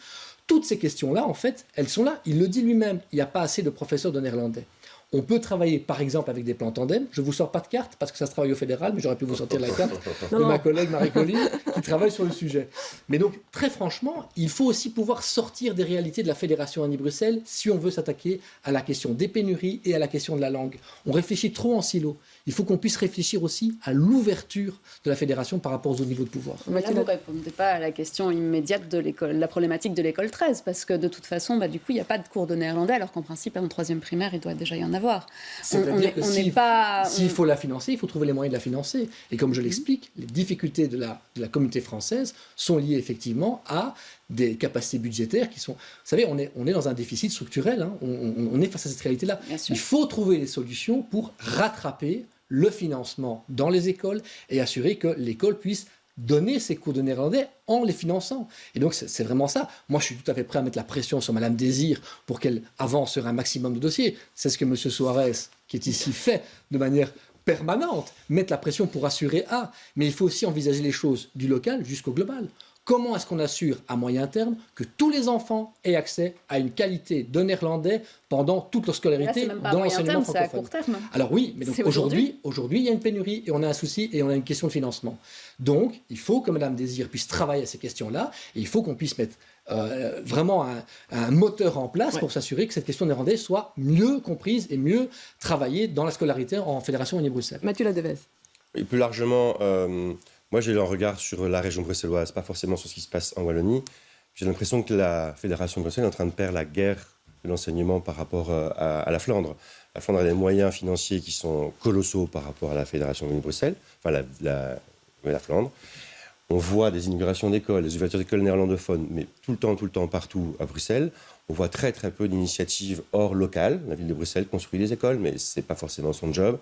Speaker 8: Toutes ces questions-là, en fait, elles sont là. Il le dit lui-même, il n'y a pas assez de professeurs de néerlandais. On peut travailler, par exemple, avec des plans tandem. Je ne vous sors pas de carte parce que ça se travaille au fédéral, mais j'aurais pu vous sortir la carte de ma collègue Marie-Colline qui travaille sur le sujet. Mais donc, très franchement, il faut aussi pouvoir sortir des réalités de la Fédération Wallonie-Bruxelles si on veut s'attaquer à la question des pénuries et à la question de la langue. On réfléchit trop en silo. Il faut qu'on puisse réfléchir aussi à l'ouverture de la Fédération par rapport aux autres niveaux de pouvoir.
Speaker 2: Là, vous ne répondez pas à la question immédiate de la problématique de l'école 13, parce que de toute façon, du coup, il n'y a pas de cours de néerlandais, alors qu'en principe, en 3e primaire, il doit déjà y en avoir.
Speaker 8: C'est-à-dire que s'il faut la financer, il faut trouver les moyens de la financer. Et comme je l'explique, les difficultés de la communauté française sont liées effectivement à des capacités budgétaires qui sont... Vous savez, on est dans un déficit structurel, on est face à cette réalité-là. Il faut trouver des solutions pour rattraper le financement dans les écoles et assurer que l'école puisse donner ses cours de néerlandais en les finançant. Et donc, c'est vraiment ça. Moi, je suis tout à fait prêt à mettre la pression sur Madame Désir pour qu'elle avance sur un maximum de dossiers. C'est ce que M. Soares, qui est ici, fait de manière permanente, mettre la pression pour assurer A. Mais il faut aussi envisager les choses du local jusqu'au global. Comment est-ce qu'on assure à moyen terme que tous les enfants aient accès à une qualité de néerlandais pendant toute leur scolarité dans l'enseignement francophone?
Speaker 2: C'est à court terme.
Speaker 8: Alors oui, mais donc aujourd'hui, il y a une pénurie et on a un souci et on a une question de financement. Donc, il faut que Mme Désir puisse travailler à ces questions-là et il faut qu'on puisse mettre vraiment un moteur en place pour s'assurer que cette question néerlandaise soit mieux comprise et mieux travaillée dans la scolarité en Fédération Wallonie-Bruxelles.
Speaker 1: Mathieu Ladevez.
Speaker 3: Et plus largement, moi j'ai un regard sur la région bruxelloise, pas forcément sur ce qui se passe en Wallonie. J'ai l'impression que la Fédération de Bruxelles est en train de perdre la guerre de l'enseignement par rapport à la Flandre. La Flandre a des moyens financiers qui sont colossaux par rapport à la Fédération de Bruxelles, enfin la Flandre. On voit des inaugurations d'écoles, des ouvertures d'écoles néerlandophones, mais tout le temps, partout à Bruxelles. On voit très peu d'initiatives hors locales. La ville de Bruxelles construit des écoles, mais ce n'est pas forcément son job.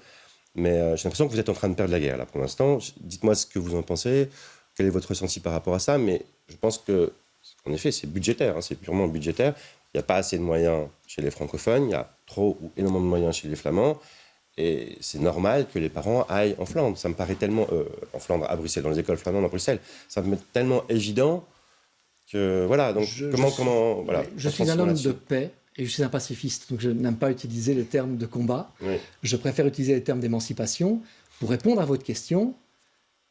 Speaker 3: Mais j'ai l'impression que vous êtes en train de perdre la guerre, là, pour l'instant. Dites-moi ce que vous en pensez, quel est votre ressenti par rapport à ça. Mais je pense qu'en effet, c'est budgétaire, c'est purement budgétaire. Il n'y a pas assez de moyens chez les francophones, il y a trop ou énormément de moyens chez les flamands. Et c'est normal que les parents aillent en Flandre. Ça me paraît tellement... en Flandre, à Bruxelles, dans les écoles flamandes à Bruxelles. Ça me paraît tellement évident que... Voilà, donc
Speaker 8: je suis un homme de paix et je suis un pacifiste. Donc je n'aime pas utiliser les termes de combat.
Speaker 3: Oui.
Speaker 8: Je préfère utiliser les termes d'émancipation. Pour répondre à votre question,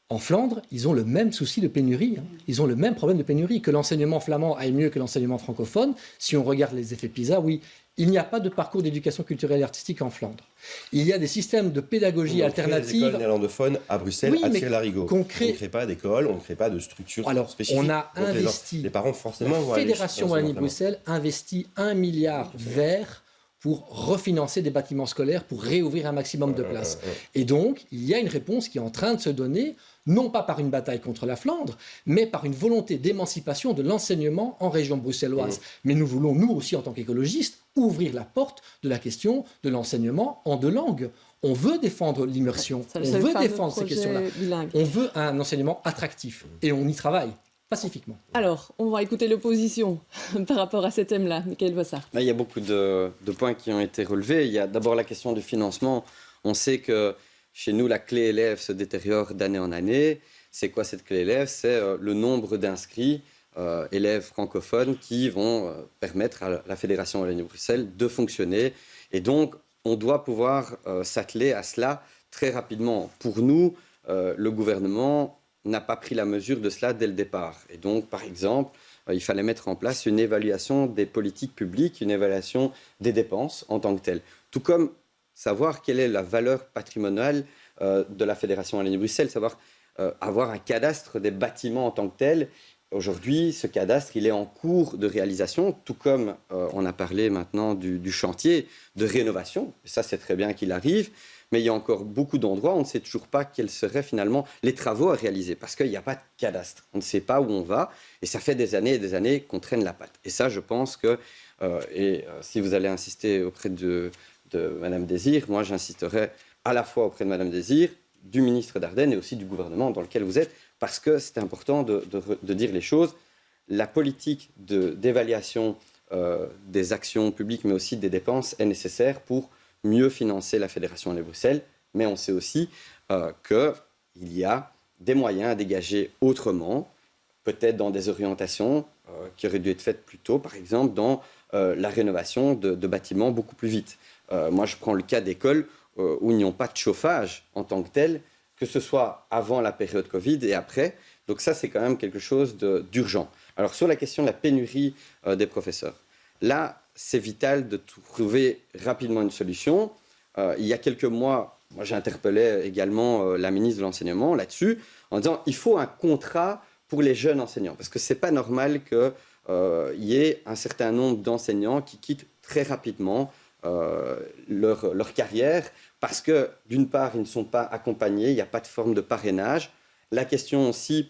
Speaker 8: en Flandre, ils ont le même souci de pénurie. Ils ont le même problème de pénurie. Que l'enseignement flamand aille mieux que l'enseignement francophone, si on regarde les effets PISA, oui. Il n'y a pas de parcours d'éducation culturelle et artistique en Flandre. Il y a des systèmes de pédagogie alternative.
Speaker 3: Des écoles néerlandophones à Bruxelles, à Thierry-Larigot. On ne crée pas d'école, on ne crée pas de structure spécifique.
Speaker 8: On a investi.
Speaker 3: Les parents, forcément,
Speaker 8: la Fédération Wallonie-Bruxelles investit 1 milliard vert pour refinancer des bâtiments scolaires, pour réouvrir un maximum de places. Et donc, il y a une réponse qui est en train de se donner, non pas par une bataille contre la Flandre, mais par une volonté d'émancipation de l'enseignement en région bruxelloise. Mais nous voulons, nous aussi, en tant qu'écologistes, ouvrir la porte de la question de l'enseignement en 2 langues. On veut défendre l'immersion, on veut défendre ces questions-là. On veut un enseignement attractif, et on y travaille. Pacifiquement.
Speaker 1: Alors, on va écouter l'opposition par rapport à ce thème-là. Michael Bossard.
Speaker 9: Il y a beaucoup de points qui ont été relevés. Il y a d'abord la question du financement. On sait que chez nous, la clé élève se détériore d'année en année. C'est quoi cette clé élève? C'est le nombre d'inscrits élèves francophones qui vont permettre à la Fédération Wallonie-Bruxelles de fonctionner. Et donc, on doit pouvoir s'atteler à cela très rapidement. Pour nous, le gouvernement n'a pas pris la mesure de cela dès le départ. Et donc, par exemple, il fallait mettre en place une évaluation des politiques publiques, une évaluation des dépenses en tant que telles. Tout comme savoir quelle est la valeur patrimoniale de la Fédération Wallonie-Bruxelles, savoir avoir un cadastre des bâtiments en tant que tel. Aujourd'hui, ce cadastre, il est en cours de réalisation, tout comme on a parlé maintenant du chantier de rénovation. Et ça, c'est très bien qu'il arrive. Mais il y a encore beaucoup d'endroits où on ne sait toujours pas quels seraient finalement les travaux à réaliser parce qu'il n'y a pas de cadastre. On ne sait pas où on va et ça fait des années et des années qu'on traîne la patte. Et ça, je pense que, si vous allez insister auprès de Mme Désir, moi j'insisterai à la fois auprès de Mme Désir, du ministre Dardenne et aussi du gouvernement dans lequel vous êtes parce que c'est important de dire les choses. La politique d'évaluation des actions publiques mais aussi des dépenses est nécessaire pour mieux financer la Fédération Wallonie-Bruxelles, mais on sait aussi qu'il y a des moyens à dégager autrement, peut-être dans des orientations qui auraient dû être faites plus tôt, par exemple dans la rénovation de bâtiments beaucoup plus vite. Moi, je prends le cas d'écoles où ils n'ont pas de chauffage en tant que tel, que ce soit avant la période Covid et après. Donc ça, c'est quand même quelque chose d'urgent. Alors sur la question de la pénurie des professeurs, là, c'est vital de trouver rapidement une solution. Il y a quelques mois, moi j'interpellais également la ministre de l'Enseignement là-dessus, en disant il faut un contrat pour les jeunes enseignants, parce que ce n'est pas normal qu'il y ait un certain nombre d'enseignants qui quittent très rapidement leur carrière, parce que d'une part, ils ne sont pas accompagnés, il n'y a pas de forme de parrainage. La question aussi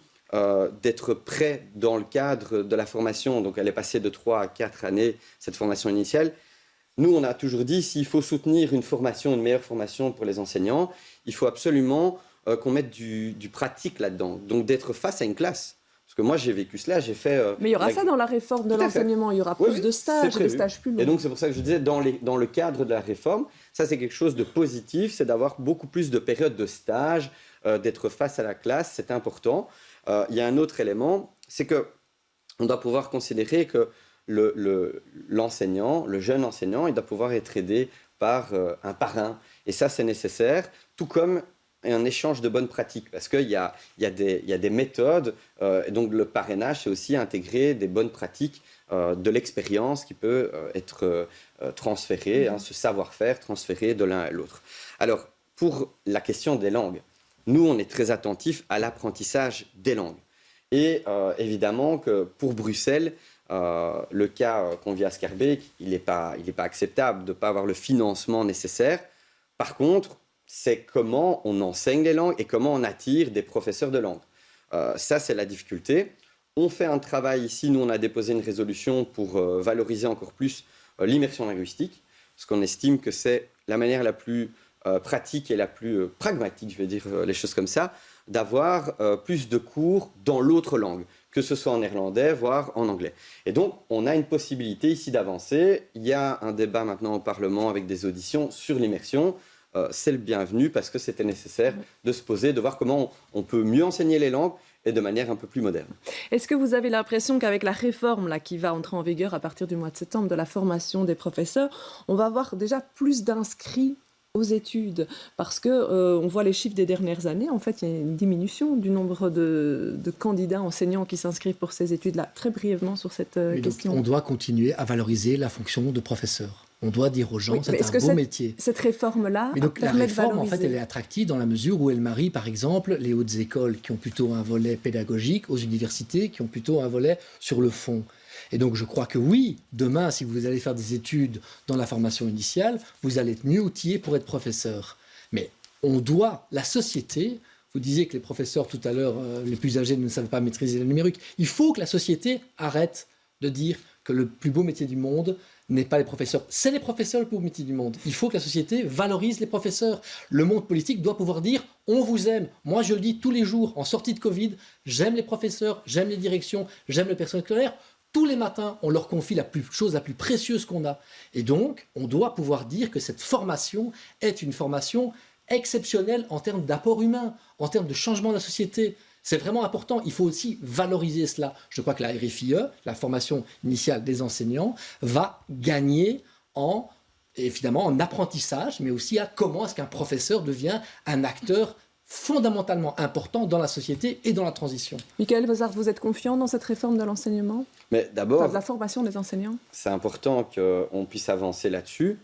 Speaker 9: d'être prêt dans le cadre de la formation, donc elle est passée de 3 à 4 années, cette formation initiale. Nous, on a toujours dit, s'il faut soutenir une formation, une meilleure formation pour les enseignants, il faut absolument qu'on mette du pratique là-dedans, donc d'être face à une classe. Parce que moi, j'ai vécu cela, j'ai fait...
Speaker 1: Mais il y aura ça dans la réforme de l'enseignement, il y aura plus de stages, des stages plus longs.
Speaker 9: Et donc, c'est pour ça que je disais, dans le cadre de la réforme, ça, c'est quelque chose de positif, c'est d'avoir beaucoup plus de périodes de stage, d'être face à la classe, c'est important. Il y a un autre élément, c'est qu'on doit pouvoir considérer que l'enseignant, le jeune enseignant, il doit pouvoir être aidé par un parrain. Et ça, c'est nécessaire, tout comme un échange de bonnes pratiques, parce qu'il y a des méthodes, et donc le parrainage, c'est aussi intégrer des bonnes pratiques, de l'expérience qui peut être transférée, ce savoir-faire transféré de l'un à l'autre. Alors, pour la question des langues, nous, on est très attentifs à l'apprentissage des langues. Et évidemment que pour Bruxelles, le cas qu'on vit à Schaerbeek, il n'est pas acceptable de ne pas avoir le financement nécessaire. Par contre, c'est comment on enseigne les langues et comment on attire des professeurs de langue. Ça, c'est la difficulté. On fait un travail ici, nous on a déposé une résolution pour valoriser encore plus l'immersion linguistique, parce qu'on estime que c'est la manière la plus pratique et la plus pragmatique, je vais dire les choses comme ça, d'avoir plus de cours dans l'autre langue, que ce soit en néerlandais, voire en anglais. Et donc, on a une possibilité ici d'avancer. Il y a un débat maintenant au Parlement avec des auditions sur l'immersion. C'est le bienvenu parce que c'était nécessaire de se poser, de voir comment on peut mieux enseigner les langues et de manière un peu plus moderne.
Speaker 1: Est-ce que vous avez l'impression qu'avec la réforme là, qui va entrer en vigueur à partir du mois de septembre de la formation des professeurs, on va avoir déjà plus d'inscrits aux études? Parce qu'on voit les chiffres des dernières années, en fait, il y a une diminution du nombre de candidats enseignants qui s'inscrivent pour ces études-là. Très brièvement sur cette question.
Speaker 8: Donc, on doit continuer à valoriser la fonction de professeur. On doit dire aux gens, c'est un beau métier.
Speaker 1: Cette réforme-là
Speaker 8: permet de valoriser. En fait, elle est attractive dans la mesure où elle marie, par exemple, les hautes écoles qui ont plutôt un volet pédagogique aux universités qui ont plutôt un volet sur le fond. Et donc, je crois que oui, demain, si vous allez faire des études dans la formation initiale, vous allez être mieux outillé pour être professeur. Mais on doit, la société, vous disiez que les professeurs tout à l'heure, les plus âgés ne savent pas maîtriser le numérique. Il faut que la société arrête de dire que le plus beau métier du monde n'est pas les professeurs. C'est les professeurs le plus beau métier du monde. Il faut que la société valorise les professeurs. Le monde politique doit pouvoir dire « on vous aime ». Moi, je le dis tous les jours, en sortie de Covid, j'aime les professeurs, j'aime les directions, j'aime le personnel scolaire. Tous les matins, on leur confie la chose la plus précieuse qu'on a. Et donc, on doit pouvoir dire que cette formation est une formation exceptionnelle en termes d'apport humain, en termes de changement de la société. C'est vraiment important. Il faut aussi valoriser cela. Je crois que la RFIE, la formation initiale des enseignants, va gagner évidemment en apprentissage, mais aussi à comment est-ce qu'un professeur devient un acteur fondamentalement important dans la société et dans la transition.
Speaker 1: Michael Vozart, vous êtes confiant dans cette réforme de l'enseignement ?
Speaker 9: Mais d'abord,
Speaker 1: de la formation des enseignants ?
Speaker 9: C'est important qu'on puisse avancer là-dessus.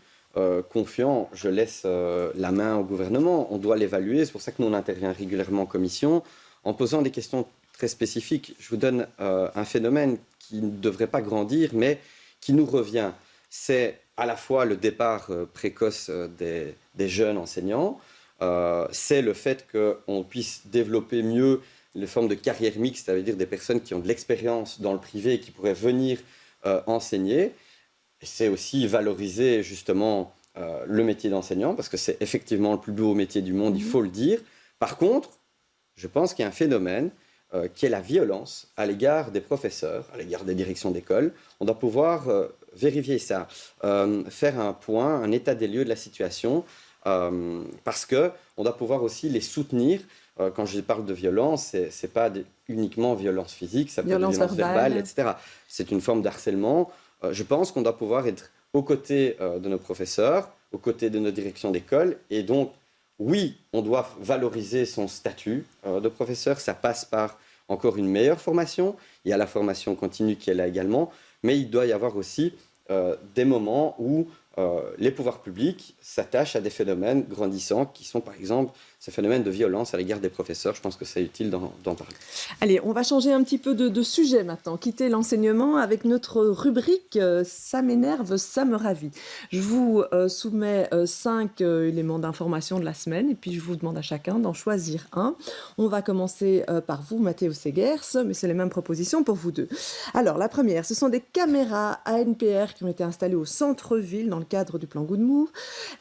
Speaker 9: Confiant, je laisse la main au gouvernement. On doit l'évaluer. C'est pour ça que nous, on intervient régulièrement en commission en posant des questions très spécifiques. Je vous donne un phénomène qui ne devrait pas grandir, mais qui nous revient. C'est à la fois le départ précoce des jeunes enseignants, c'est le fait qu'on puisse développer mieux les formes de carrière mixte, ça veut dire des personnes qui ont de l'expérience dans le privé et qui pourraient venir enseigner. Et c'est aussi valoriser justement le métier d'enseignant, parce que c'est effectivement le plus beau métier du monde, il faut le dire. Par contre, je pense qu'il y a un phénomène qui est la violence à l'égard des professeurs, à l'égard des directions d'école. On doit pouvoir vérifier ça, faire un point, un état des lieux de la situation, parce qu'on doit pouvoir aussi les soutenir. Quand je parle de violence, ce n'est pas uniquement violence physique, ça peut être violence verbale, etc. C'est une forme d'harcèlement. Je pense qu'on doit pouvoir être aux côtés de nos professeurs, aux côtés de nos directions d'école, et donc, oui, on doit valoriser son statut de professeur. Ça passe par encore une meilleure formation. Il y a la formation continue qui est là également, mais il doit y avoir aussi des moments où les pouvoirs publics s'attachent à des phénomènes grandissants qui sont par exemple ces phénomènes de violence à l'égard des professeurs. Je pense que c'est utile d'en parler.
Speaker 1: Allez, on va changer un petit peu de sujet maintenant, quitter l'enseignement avec notre rubrique « Ça m'énerve, ça me ravit ». Je vous soumets 5 éléments d'information de la semaine et puis je vous demande à chacun d'en choisir un. On va commencer par vous, Matteo Segers, mais c'est les mêmes propositions pour vous deux. Alors, la première, ce sont des caméras ANPR qui ont été installées au centre-ville dans le cadre du plan Good Move,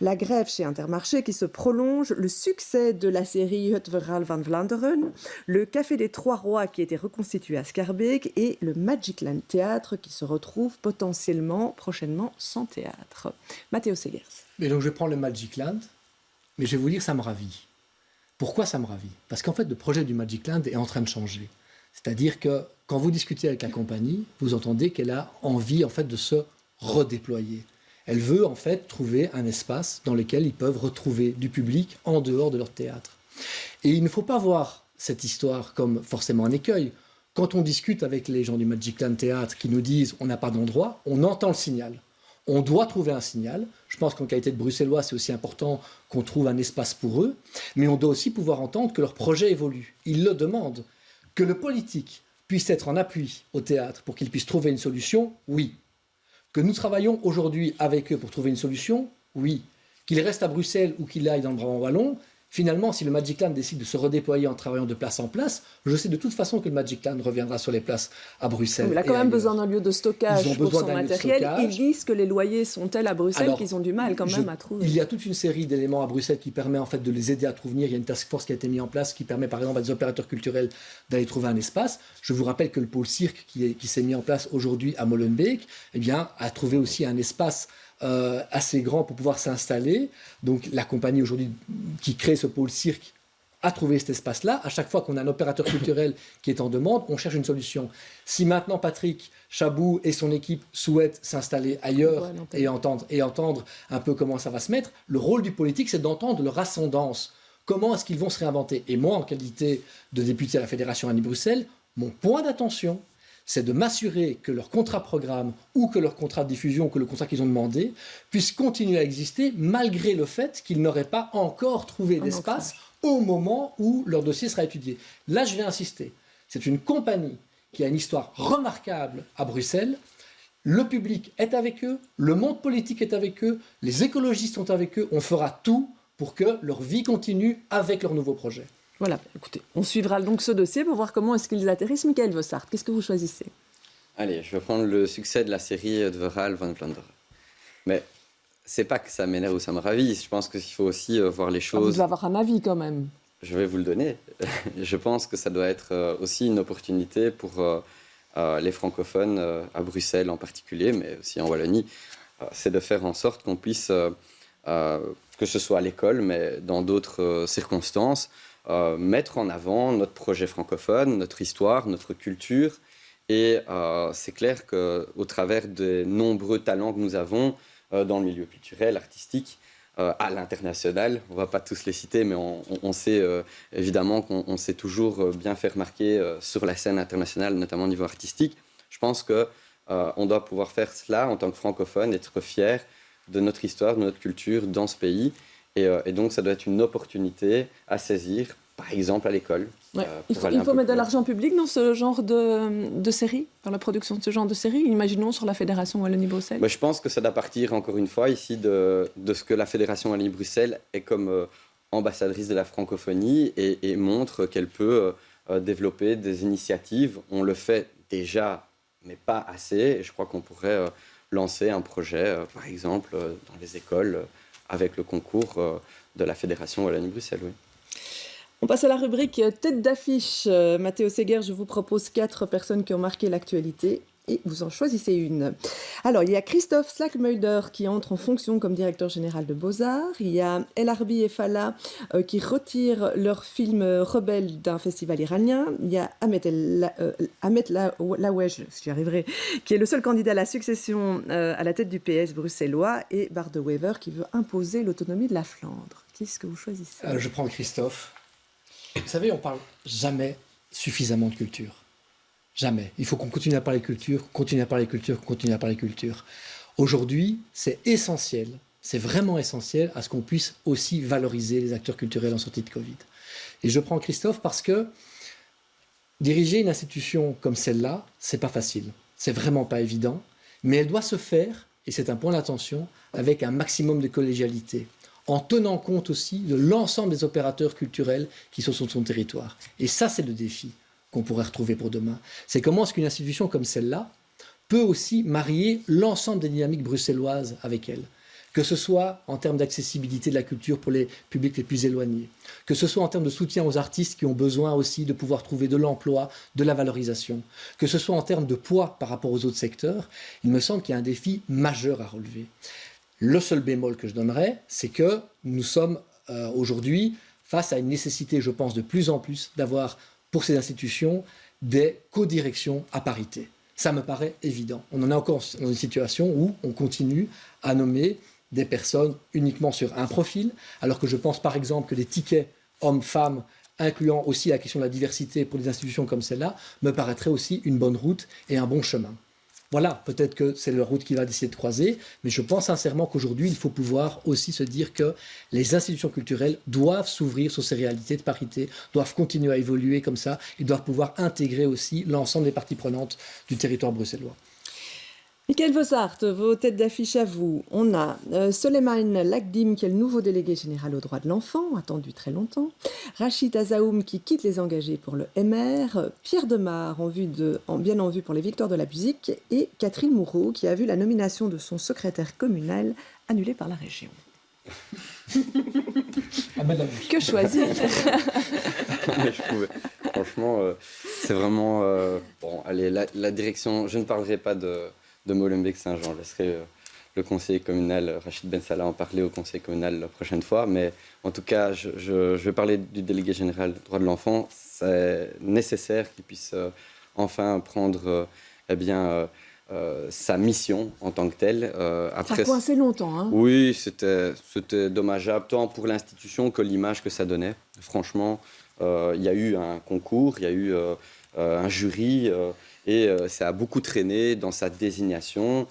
Speaker 1: la grève chez Intermarché qui se prolonge, le succès de la série Het Verhaal van Vlaanderen, le Café des Trois Rois qui a été reconstitué à Schaerbeek et le Magic Land Théâtre qui se retrouve potentiellement prochainement sans théâtre. Matteo Segers.
Speaker 8: Mais donc je prends le Magic Land, mais je vais vous dire ça me ravit. Pourquoi ça me ravit ? Parce qu'en fait le projet du Magic Land est en train de changer. C'est-à-dire que quand vous discutez avec la compagnie, vous entendez qu'elle a envie en fait de se redéployer. Elle veut en fait trouver un espace dans lequel ils peuvent retrouver du public en dehors de leur théâtre. Et il ne faut pas voir cette histoire comme forcément un écueil. Quand on discute avec les gens du Magicland Théâtre qui nous disent on n'a pas d'endroit, on entend le signal. On doit trouver un signal. Je pense qu'en qualité de Bruxellois, c'est aussi important qu'on trouve un espace pour eux. Mais on doit aussi pouvoir entendre que leur projet évolue. Ils le demandent. Que le politique puisse être en appui au théâtre pour qu'ils puissent trouver une solution, oui. Que nous travaillons aujourd'hui avec eux pour trouver une solution, oui. Qu'ils restent à Bruxelles ou qu'ils aillent dans le Brabant wallon, finalement, si le Magicland décide de se redéployer en travaillant de place en place, je sais de toute façon que le Magicland reviendra sur les places à Bruxelles.
Speaker 1: Il a quand même besoin d'un lieu de stockage pour son matériel. Ils disent que les loyers sont tels à Bruxelles qu'ils ont du mal quand même à trouver.
Speaker 8: Il y a toute une série d'éléments à Bruxelles qui permet en fait de les aider à trouver. Il y a une task force qui a été mise en place qui permet par exemple à des opérateurs culturels d'aller trouver un espace. Je vous rappelle que le pôle cirque qui s'est mis en place aujourd'hui à Molenbeek, eh bien, a trouvé aussi un espace assez grand pour pouvoir s'installer. Donc la compagnie aujourd'hui qui crée ce pôle cirque a trouvé cet espace-là. À chaque fois qu'on a un opérateur culturel qui est en demande, on cherche une solution. Si maintenant Patrick Chabou et son équipe souhaitent s'installer ailleurs et entendre un peu comment ça va se mettre, le rôle du politique, c'est d'entendre leur ascendance. Comment est-ce qu'ils vont se réinventer? Et moi, en qualité de député à la Fédération Wallonie-Bruxelles, mon point d'attention, c'est de m'assurer que leur contrat programme ou que leur contrat de diffusion ou que le contrat qu'ils ont demandé puisse continuer à exister malgré le fait qu'ils n'auraient pas encore trouvé d'espace au moment où leur dossier sera étudié. Là, je vais insister. C'est une compagnie qui a une histoire remarquable à Bruxelles. Le public est avec eux, le monde politique est avec eux, les écologistes sont avec eux. On fera tout pour que leur vie continue avec leur nouveau projet.
Speaker 1: Voilà, écoutez, on suivra donc ce dossier pour voir comment est-ce qu'ils atterrissent. Michael Vossart, qu'est-ce que vous choisissez?
Speaker 9: Allez, je vais prendre le succès de la série de Verhaal van Vlaanderen. Mais c'est pas que ça m'énerve ou ça me ravise. Je pense qu'il faut aussi voir les choses.
Speaker 1: Vous devez avoir un avis quand même.
Speaker 9: Je vais vous le donner. Je pense que ça doit être aussi une opportunité pour les francophones à Bruxelles en particulier, mais aussi en Wallonie. C'est de faire en sorte qu'on puisse, que ce soit à l'école, mais dans d'autres circonstances, mettre en avant notre projet francophone, notre histoire, notre culture. Et c'est clair qu'au travers des nombreux talents que nous avons dans le milieu culturel, artistique, à l'international, on ne va pas tous les citer, mais on sait évidemment qu'on sait toujours bien faire remarquer sur la scène internationale, notamment au niveau artistique. Je pense qu'on doit pouvoir faire cela en tant que francophone, être fier de notre histoire, de notre culture dans ce pays. Et donc, ça doit être une opportunité à saisir, par exemple à l'école.
Speaker 1: Ouais. Il faut mettre de l'argent public dans ce genre de série, dans la production de ce genre de série. Imaginons sur la Fédération Wallonie-Bruxelles.
Speaker 9: Je pense que ça doit partir, encore une fois, ici, de ce que la Fédération Wallonie-Bruxelles est comme ambassadrice de la francophonie et montre qu'elle peut développer des initiatives. On le fait déjà, mais pas assez. Et je crois qu'on pourrait lancer un projet, par exemple, dans les écoles, avec le concours de la Fédération Wallonie-Bruxelles, oui.
Speaker 1: On passe à la rubrique tête d'affiche. Mathéo Seger, je vous propose 4 personnes qui ont marqué l'actualité et vous en choisissez une. Alors, il y a Christophe Slackmeuder qui entre en fonction comme directeur général de Beaux-Arts. Il y a El Arbi et Fala qui retirent leur film Rebelle d'un festival iranien. Il y a Ahmed Laouej, j'y arriverai, qui est le seul candidat à la succession à la tête du PS bruxellois, et Bart de Wever qui veut imposer l'autonomie de la Flandre. Qu'est-ce que vous choisissez?
Speaker 8: Je prends Christophe. Vous savez, on parle jamais suffisamment de culture. Jamais. Il faut qu'on continue à parler culture, qu'on continue à parler culture, qu'on continue à parler culture. Aujourd'hui, c'est essentiel, c'est vraiment essentiel à ce qu'on puisse aussi valoriser les acteurs culturels en sortie de Covid. Et je prends Christophe parce que diriger une institution comme celle-là, c'est pas facile. C'est vraiment pas évident, mais elle doit se faire, et c'est un point d'attention, avec un maximum de collégialité, en tenant compte aussi de l'ensemble des opérateurs culturels qui sont sur son territoire. Et ça, c'est le défi qu'on pourrait retrouver pour demain. C'est comment est-ce qu'une institution comme celle-là peut aussi marier l'ensemble des dynamiques bruxelloises avec elle. Que ce soit en termes d'accessibilité de la culture pour les publics les plus éloignés, que ce soit en termes de soutien aux artistes qui ont besoin aussi de pouvoir trouver de l'emploi, de la valorisation, que ce soit en termes de poids par rapport aux autres secteurs, il me semble qu'il y a un défi majeur à relever. Le seul bémol que je donnerais, c'est que nous sommes aujourd'hui face à une nécessité, je pense, de plus en plus d'avoir pour ces institutions des co-directions à parité. Ça me paraît évident. On en est encore dans une situation où on continue à nommer des personnes uniquement sur un profil, alors que je pense par exemple que les tickets hommes-femmes, incluant aussi la question de la diversité pour des institutions comme celle-là, me paraîtraient aussi une bonne route et un bon chemin. Voilà, peut-être que c'est la route qui va décider de croiser, mais je pense sincèrement qu'aujourd'hui, il faut pouvoir aussi se dire que les institutions culturelles doivent s'ouvrir sur ces réalités de parité, doivent continuer à évoluer comme ça, et doivent pouvoir intégrer aussi l'ensemble des parties prenantes du territoire bruxellois.
Speaker 1: Michael Vossart, vos têtes d'affiche à vous. On a Soleiman Lakdim, qui est le nouveau délégué général aux droits de l'enfant, attendu très longtemps. Rachid Azaoum, qui quitte les engagés pour le MR. Pierre Demar, bien en vue pour les victoires de la musique. Et Catherine Moureau, qui a vu la nomination de son secrétaire communal annulée par la région. Que choisir?
Speaker 9: Franchement, c'est vraiment... bon, allez, la direction... Je ne parlerai pas de Molenbeek-Saint-Jean. Je laisserai le conseiller communal, Rachid Ben Salah, en parler au conseil communal la prochaine fois. Mais en tout cas, je vais parler du délégué général des droits de l'enfant. C'est nécessaire qu'il puisse enfin prendre sa mission en tant que telle.
Speaker 1: Ça a coincé longtemps. Hein.
Speaker 9: Oui, c'était dommageable, tant pour l'institution que l'image que ça donnait. Franchement, il y a eu un concours, il y a eu un jury... Et ça a beaucoup traîné dans sa désignation.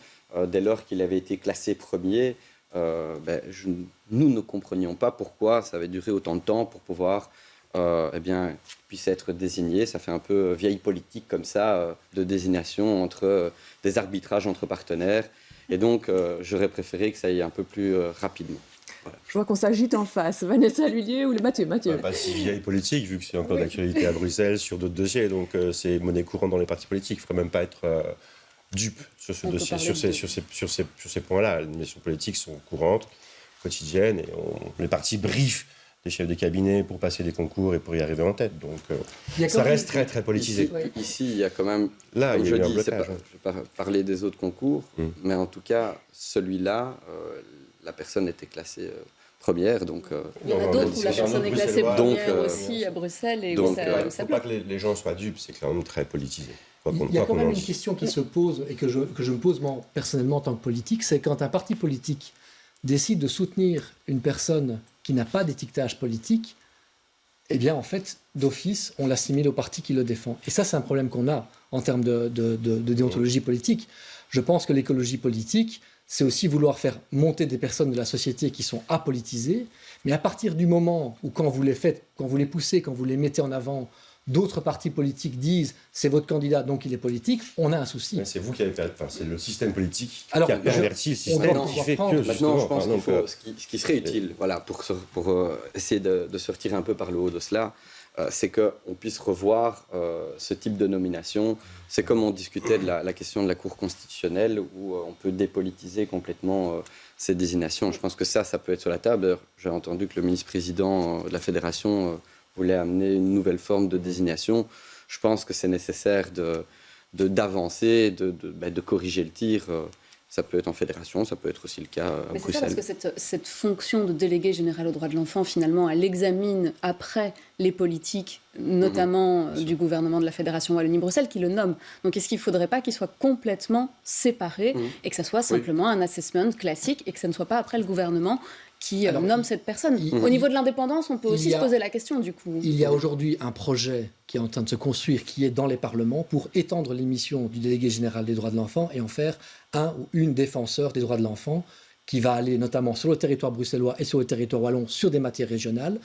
Speaker 9: Dès lors qu'il avait été classé premier, nous ne comprenions pas pourquoi ça avait duré autant de temps pour pouvoir qu'il puisse être désigné. Ça fait un peu vieille politique comme ça, de désignation entre des arbitrages entre partenaires. Et donc, j'aurais préféré que ça aille un peu plus rapidement. Voilà.
Speaker 1: Je vois qu'on s'agite en face. Vanessa Lhuillier ou Mathieu.
Speaker 3: Pas si vieille politique, vu que c'est encore d'actualité à Bruxelles sur d'autres dossiers. Donc c'est monnaie courante dans les partis politiques. Il ne faudrait même pas être dupe sur ce dossier, sur ces points-là. Les missions politiques sont courantes, quotidiennes, et les partis briefent des chefs de cabinet pour passer des concours et pour y arriver en tête. Donc ça reste très, très politisé.
Speaker 9: Ici, il y a quand même...
Speaker 3: Là, il y a eu un blocage.
Speaker 9: Je ne vais pas parler des autres concours, mais en tout cas, celui-là... la personne était classée première, donc...
Speaker 2: il y en a d'autres où la personne est classée première aussi à Bruxelles. Il
Speaker 3: ne faut pas que les gens soient dupes, c'est quand même très politisé.
Speaker 8: Il y a quand même une question qui se pose, et que je me pose moi, personnellement en tant que politique, c'est quand un parti politique décide de soutenir une personne qui n'a pas d'étiquetage politique, eh bien, en fait, d'office, on l'assimile au parti qui le défend. Et ça, c'est un problème qu'on a en termes de déontologie politique. Je pense que l'écologie politique... c'est aussi vouloir faire monter des personnes de la société qui sont apolitisées, mais à partir du moment où quand vous les faites, quand vous les poussez, quand vous les mettez en avant, d'autres partis politiques disent c'est votre candidat donc il est politique, on a un souci.
Speaker 3: Mais c'est vous qui avez fait, c'est le système politique qui a perverti le système qui fait que
Speaker 9: maintenant je pense qu'il faut ce qui serait utile, voilà, pour essayer de sortir un peu par le haut de cela. C'est qu'on puisse revoir ce type de nomination. C'est comme on discutait de la question de la Cour constitutionnelle, où on peut dépolitiser complètement ces désignations. Je pense que ça peut être sur la table. D'ailleurs, j'ai entendu que le ministre-président de la Fédération voulait amener une nouvelle forme de désignation. Je pense que c'est nécessaire d'avancer, de corriger le tir. Ça peut être en fédération, ça peut être aussi le cas à Bruxelles.
Speaker 2: C'est ça, parce que cette fonction de délégué général aux droits de l'enfant, finalement, elle examine après les politiques, notamment du gouvernement de la Fédération Wallonie-Bruxelles, qui le nomme. Donc est-ce qu'il ne faudrait pas qu'il soit complètement séparé et que ça soit simplement un assessment classique et que ça ne soit pas après le gouvernement qui nomme cette personne. Au niveau de l'indépendance, on peut aussi se poser la question, du coup.
Speaker 8: Il y a aujourd'hui un projet qui est en train de se construire, qui est dans les parlements, pour étendre les missions du délégué général des droits de l'enfant et en faire un ou une défenseur des droits de l'enfant, qui va aller notamment sur le territoire bruxellois et sur le territoire wallon sur des matières régionales.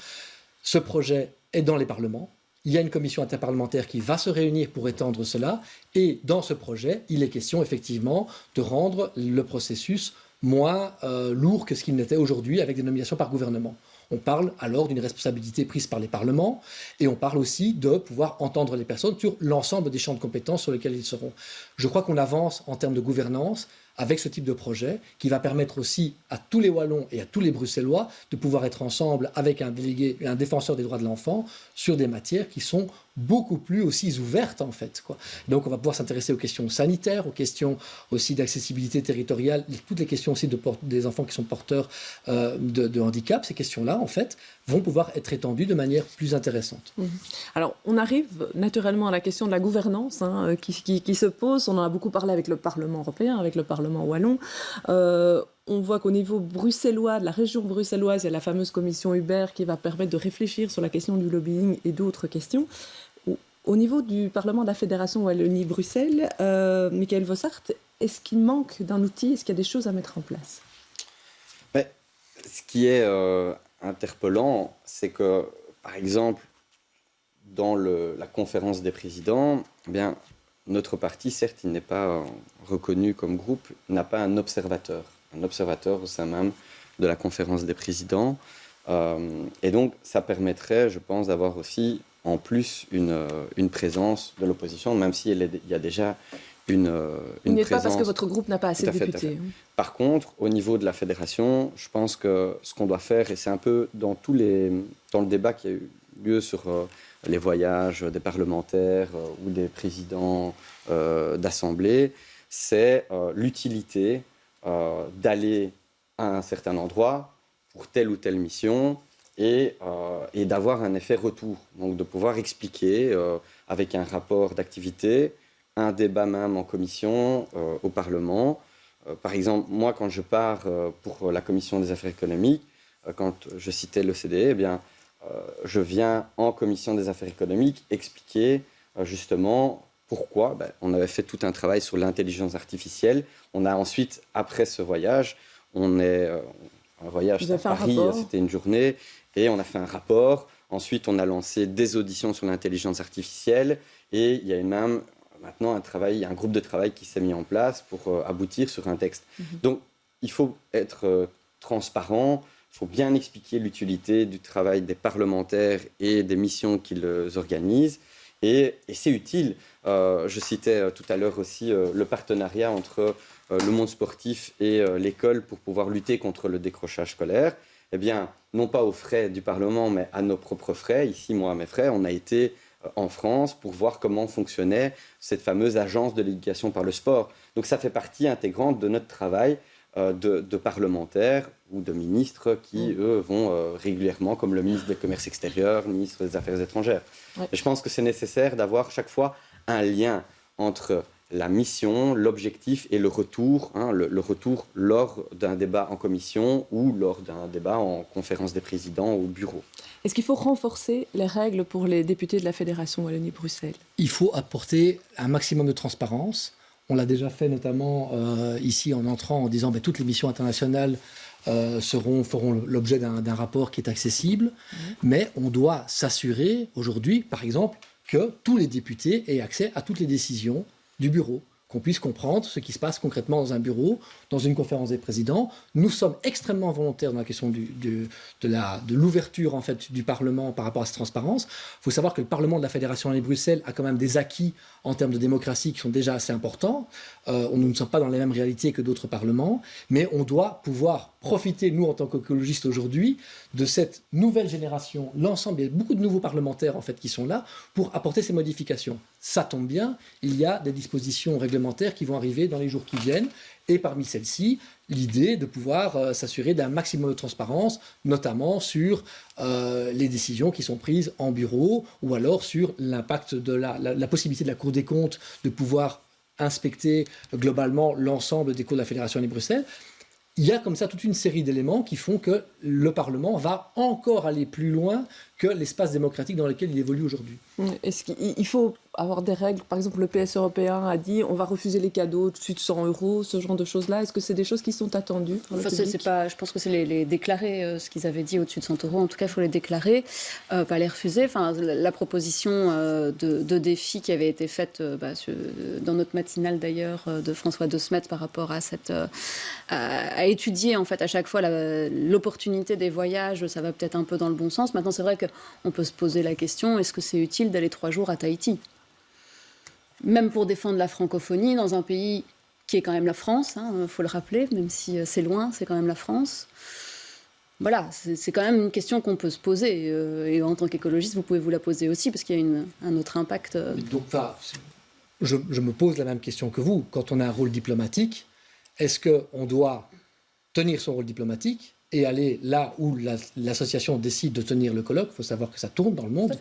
Speaker 8: Ce projet est dans les parlements. Il y a une commission interparlementaire qui va se réunir pour étendre cela. Et dans ce projet, il est question effectivement de rendre le processus moins lourd que ce qu'il n'était aujourd'hui avec des nominations par gouvernement. On parle alors d'une responsabilité prise par les parlements et on parle aussi de pouvoir entendre les personnes sur l'ensemble des champs de compétences sur lesquels ils seront. Je crois qu'on avance en termes de gouvernance avec ce type de projet qui va permettre aussi à tous les Wallons et à tous les Bruxellois de pouvoir être ensemble avec un délégué, un défenseur des droits de l'enfant sur des matières qui sont beaucoup plus aussi ouvertes en fait, quoi. Donc on va pouvoir s'intéresser aux questions sanitaires, aux questions aussi d'accessibilité territoriale, toutes les questions aussi des enfants qui sont porteurs de handicap. Ces questions-là en fait vont pouvoir être étendues de manière plus intéressante.
Speaker 1: Alors on arrive naturellement à la question de la gouvernance qui se pose. On en a beaucoup parlé avec le Parlement européen, avec le Parlement wallon. On voit qu'au niveau bruxellois, de la région bruxelloise, il y a la fameuse commission Hubert qui va permettre de réfléchir sur la question du lobbying et d'autres questions. Au niveau du Parlement de la Fédération Wallonie-Bruxelles, Michael Vossart, est-ce qu'il manque d'un outil? Est-ce qu'il y a des choses à mettre en place?
Speaker 9: Ce qui est interpellant, c'est que, par exemple, dans la conférence des présidents, eh bien, notre parti, certes, il n'est pas reconnu comme groupe, n'a pas un observateur au sein même de la conférence des présidents. Et donc, ça permettrait, je pense, d'avoir aussi, en plus, une présence de l'opposition, même s'il y a déjà une
Speaker 1: n'est
Speaker 9: présence...
Speaker 1: pas parce que votre groupe n'a pas assez de députés.
Speaker 9: Par contre, au niveau de la fédération, je pense que ce qu'on doit faire, et c'est un peu dans le débat qui a eu lieu sur les voyages des parlementaires ou des présidents d'assemblée, c'est l'utilité d'aller à un certain endroit pour telle ou telle mission et d'avoir un effet retour. Donc de pouvoir expliquer avec un rapport d'activité, un débat même en commission au Parlement. Par exemple, moi, quand je pars pour la commission des affaires économiques, quand je citais l'OCDE, eh bien, je viens en commission des affaires économiques expliquer justement pourquoi. On avait fait tout un travail sur l'intelligence artificielle. On a ensuite, après ce voyage, un voyage à Paris, c'était une journée, et on a fait un rapport. Ensuite, on a lancé des auditions sur l'intelligence artificielle, et il y a même maintenant un groupe de travail qui s'est mis en place pour aboutir sur un texte. Donc, il faut être transparent. Il faut bien expliquer l'utilité du travail des parlementaires et des missions qu'ils organisent. Et c'est utile. Je citais tout à l'heure aussi le partenariat entre le monde sportif et l'école pour pouvoir lutter contre le décrochage scolaire. Eh bien, non pas aux frais du Parlement, mais à nos propres frais. Ici, moi, à mes frais, on a été en France pour voir comment fonctionnait cette fameuse agence de l'éducation par le sport. Donc ça fait partie intégrante de notre travail de parlementaires ou de ministres qui, eux, vont régulièrement, comme le ministre du Commerce extérieur, le ministre des Affaires étrangères. Ouais. Et je pense que c'est nécessaire d'avoir chaque fois un lien entre la mission, l'objectif et le retour, le retour lors d'un débat en commission ou lors d'un débat en conférence des présidents ou au bureau.
Speaker 1: Est-ce qu'il faut renforcer les règles pour les députés de la Fédération Wallonie-Bruxelles?
Speaker 8: Il faut apporter un maximum de transparence. On l'a déjà fait notamment ici en entrant en disant toutes les missions internationales feront l'objet d'un rapport qui est accessible. Mais on doit s'assurer aujourd'hui, par exemple, que tous les députés aient accès à toutes les décisions du bureau, qu'on puisse comprendre ce qui se passe concrètement dans un bureau, dans une conférence des présidents. Nous sommes extrêmement volontaires dans la question de l'ouverture en fait, du Parlement par rapport à cette transparence. Il faut savoir que le Parlement de la Fédération Wallonie-Bruxelles a quand même des acquis en termes de démocratie qui sont déjà assez importants. Nous ne sommes pas dans les mêmes réalités que d'autres parlements, mais on doit pouvoir profiter, nous, en tant qu'écologistes aujourd'hui, de cette nouvelle génération. L'ensemble, il y a beaucoup de nouveaux parlementaires, en fait, qui sont là pour apporter ces modifications. Ça tombe bien, il y a des dispositions réglementaires qui vont arriver dans les jours qui viennent, et parmi celles-ci, l'idée de pouvoir s'assurer d'un maximum de transparence, notamment sur les décisions qui sont prises en bureau, ou alors sur l'impact de la possibilité de la Cour des comptes de pouvoir inspecter globalement l'ensemble des cours de la Fédération Wallonie-Bruxelles. Il y a comme ça toute une série d'éléments qui font que le Parlement va encore aller plus loin que l'espace démocratique dans lequel il évolue aujourd'hui.
Speaker 1: Est-ce qu'il faut avoir des règles? Par exemple, le PS européen a dit on va refuser les cadeaux au-dessus de 100 €, ce genre de choses-là. Est-ce que c'est des choses qui sont attendues par le public?
Speaker 2: Je pense que c'est les déclarer, ce qu'ils avaient dit au-dessus de 100 €. En tout cas, il faut les déclarer, pas les refuser. Enfin, la proposition de défi qui avait été faite dans notre matinale d'ailleurs de François De Smet par rapport à à étudier en fait à chaque fois l'opportunité des voyages, ça va peut-être un peu dans le bon sens. Maintenant, c'est vrai qu'on peut se poser la question, est-ce que c'est utile d'aller 3 jours à Tahiti? Même pour défendre la francophonie dans un pays qui est quand même la France, faut le rappeler, même si c'est loin, c'est quand même la France. Voilà, c'est quand même une question qu'on peut se poser. Et en tant qu'écologiste, vous pouvez vous la poser aussi, parce qu'il y a un autre impact.
Speaker 8: Donc, je me pose la même question que vous. Quand on a un rôle diplomatique, est-ce qu'on doit tenir son rôle diplomatique et aller là où l'association décide de tenir le colloque? Il faut savoir que ça tourne dans le monde.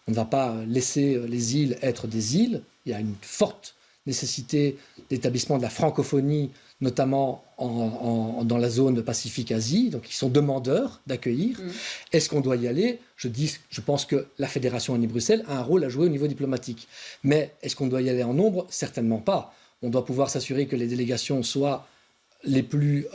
Speaker 8: On ne va pas laisser les îles être des îles. Il y a une forte nécessité d'établissement de la francophonie, notamment dans la zone Pacifique-Asie. Donc, ils sont demandeurs d'accueillir. Est-ce qu'on doit y aller? Je pense que la Fédération Wallonie-Bruxelles a un rôle à jouer au niveau diplomatique. Mais est-ce qu'on doit y aller en nombre? Certainement pas. On doit pouvoir s'assurer que les délégations soient les plus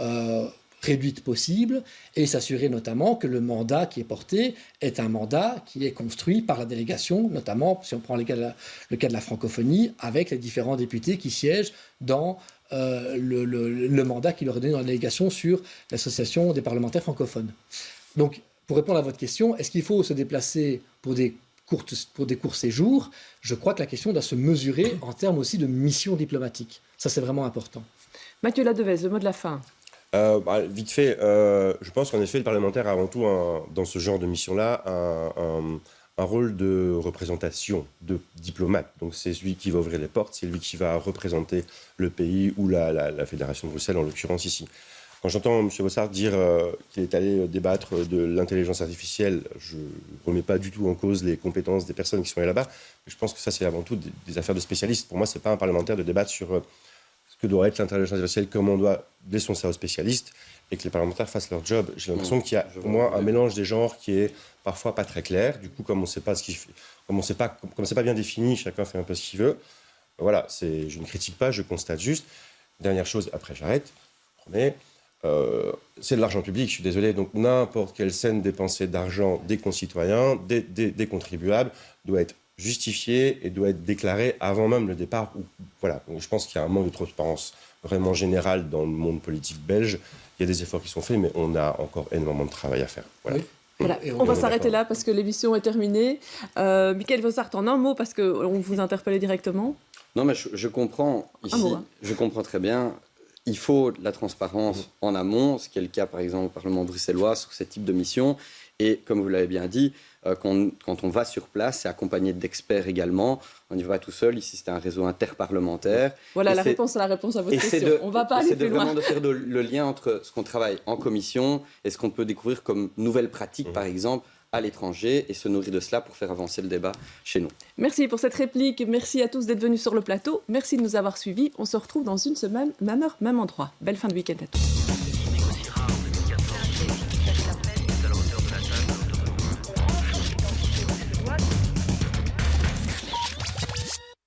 Speaker 8: réduites possibles et s'assurer notamment que le mandat qui est porté est un mandat qui est construit par la délégation, notamment, si on prend le cas de la francophonie, avec les différents députés qui siègent dans le mandat qui leur est donné dans la délégation sur l'association des parlementaires francophones. Donc, pour répondre à votre question, est-ce qu'il faut se déplacer pour des courts séjours? Je crois que la question doit se mesurer en termes aussi de mission diplomatique. Ça, c'est vraiment important.
Speaker 1: Mathieu Ladevez, le mot de la fin.
Speaker 3: Vite fait, je pense qu'en effet, le parlementaire a avant tout, dans ce genre de mission-là, un rôle de représentation, de diplomate. Donc c'est celui qui va ouvrir les portes, c'est lui qui va représenter le pays ou la Fédération de Bruxelles, en l'occurrence ici. Quand j'entends M. Bossard dire qu'il est allé débattre de l'intelligence artificielle, je ne remets pas du tout en cause les compétences des personnes qui sont allées là-bas. Mais je pense que ça, c'est avant tout des affaires de spécialistes. Pour moi, ce n'est pas un parlementaire de débattre sur que doit être l'intelligence artificielle, comment on doit laisser ça aux spécialistes et que les parlementaires fassent leur job. J'ai l'impression qu'il y a pour moi un mélange des genres qui est parfois pas très clair. Du coup, comme on sait pas ce qu'il fait, comme c'est pas bien défini, chacun fait un peu ce qu'il veut. Voilà, je ne critique pas, je constate juste. Dernière chose, après j'arrête, je promets. C'est de l'argent public, je suis désolé. Donc n'importe quelle scène dépensée d'argent des concitoyens, des contribuables, doit être justifié et doit être déclaré avant même le départ. Voilà. Donc, je pense qu'il y a un manque de transparence vraiment général dans le monde politique belge. Il y a des efforts qui sont faits, mais on a encore énormément de travail à faire. Voilà.
Speaker 8: Oui.
Speaker 1: Voilà. On va s'arrêter là parce que l'émission est terminée. Michael Vossart, en un mot, parce qu'on vous interpellait directement.
Speaker 9: Non, mais je comprends ici, je comprends très bien. Il faut de la transparence en amont, ce qui est le cas par exemple au Parlement bruxellois sur ce type de mission. Et comme vous l'avez bien dit, quand on va sur place, c'est accompagné d'experts également. On n'y va pas tout seul. Ici, c'est un réseau interparlementaire.
Speaker 1: Voilà la réponse à votre question. On ne va pas aller plus loin.
Speaker 9: C'est vraiment de faire le lien entre ce qu'on travaille en commission et ce qu'on peut découvrir comme nouvelles pratiques, par exemple, à l'étranger, et se nourrir de cela pour faire avancer le débat chez nous.
Speaker 1: Merci pour cette réplique. Merci à tous d'être venus sur le plateau. Merci de nous avoir suivis. On se retrouve dans une semaine, même heure, même endroit. Belle fin de week-end à tous.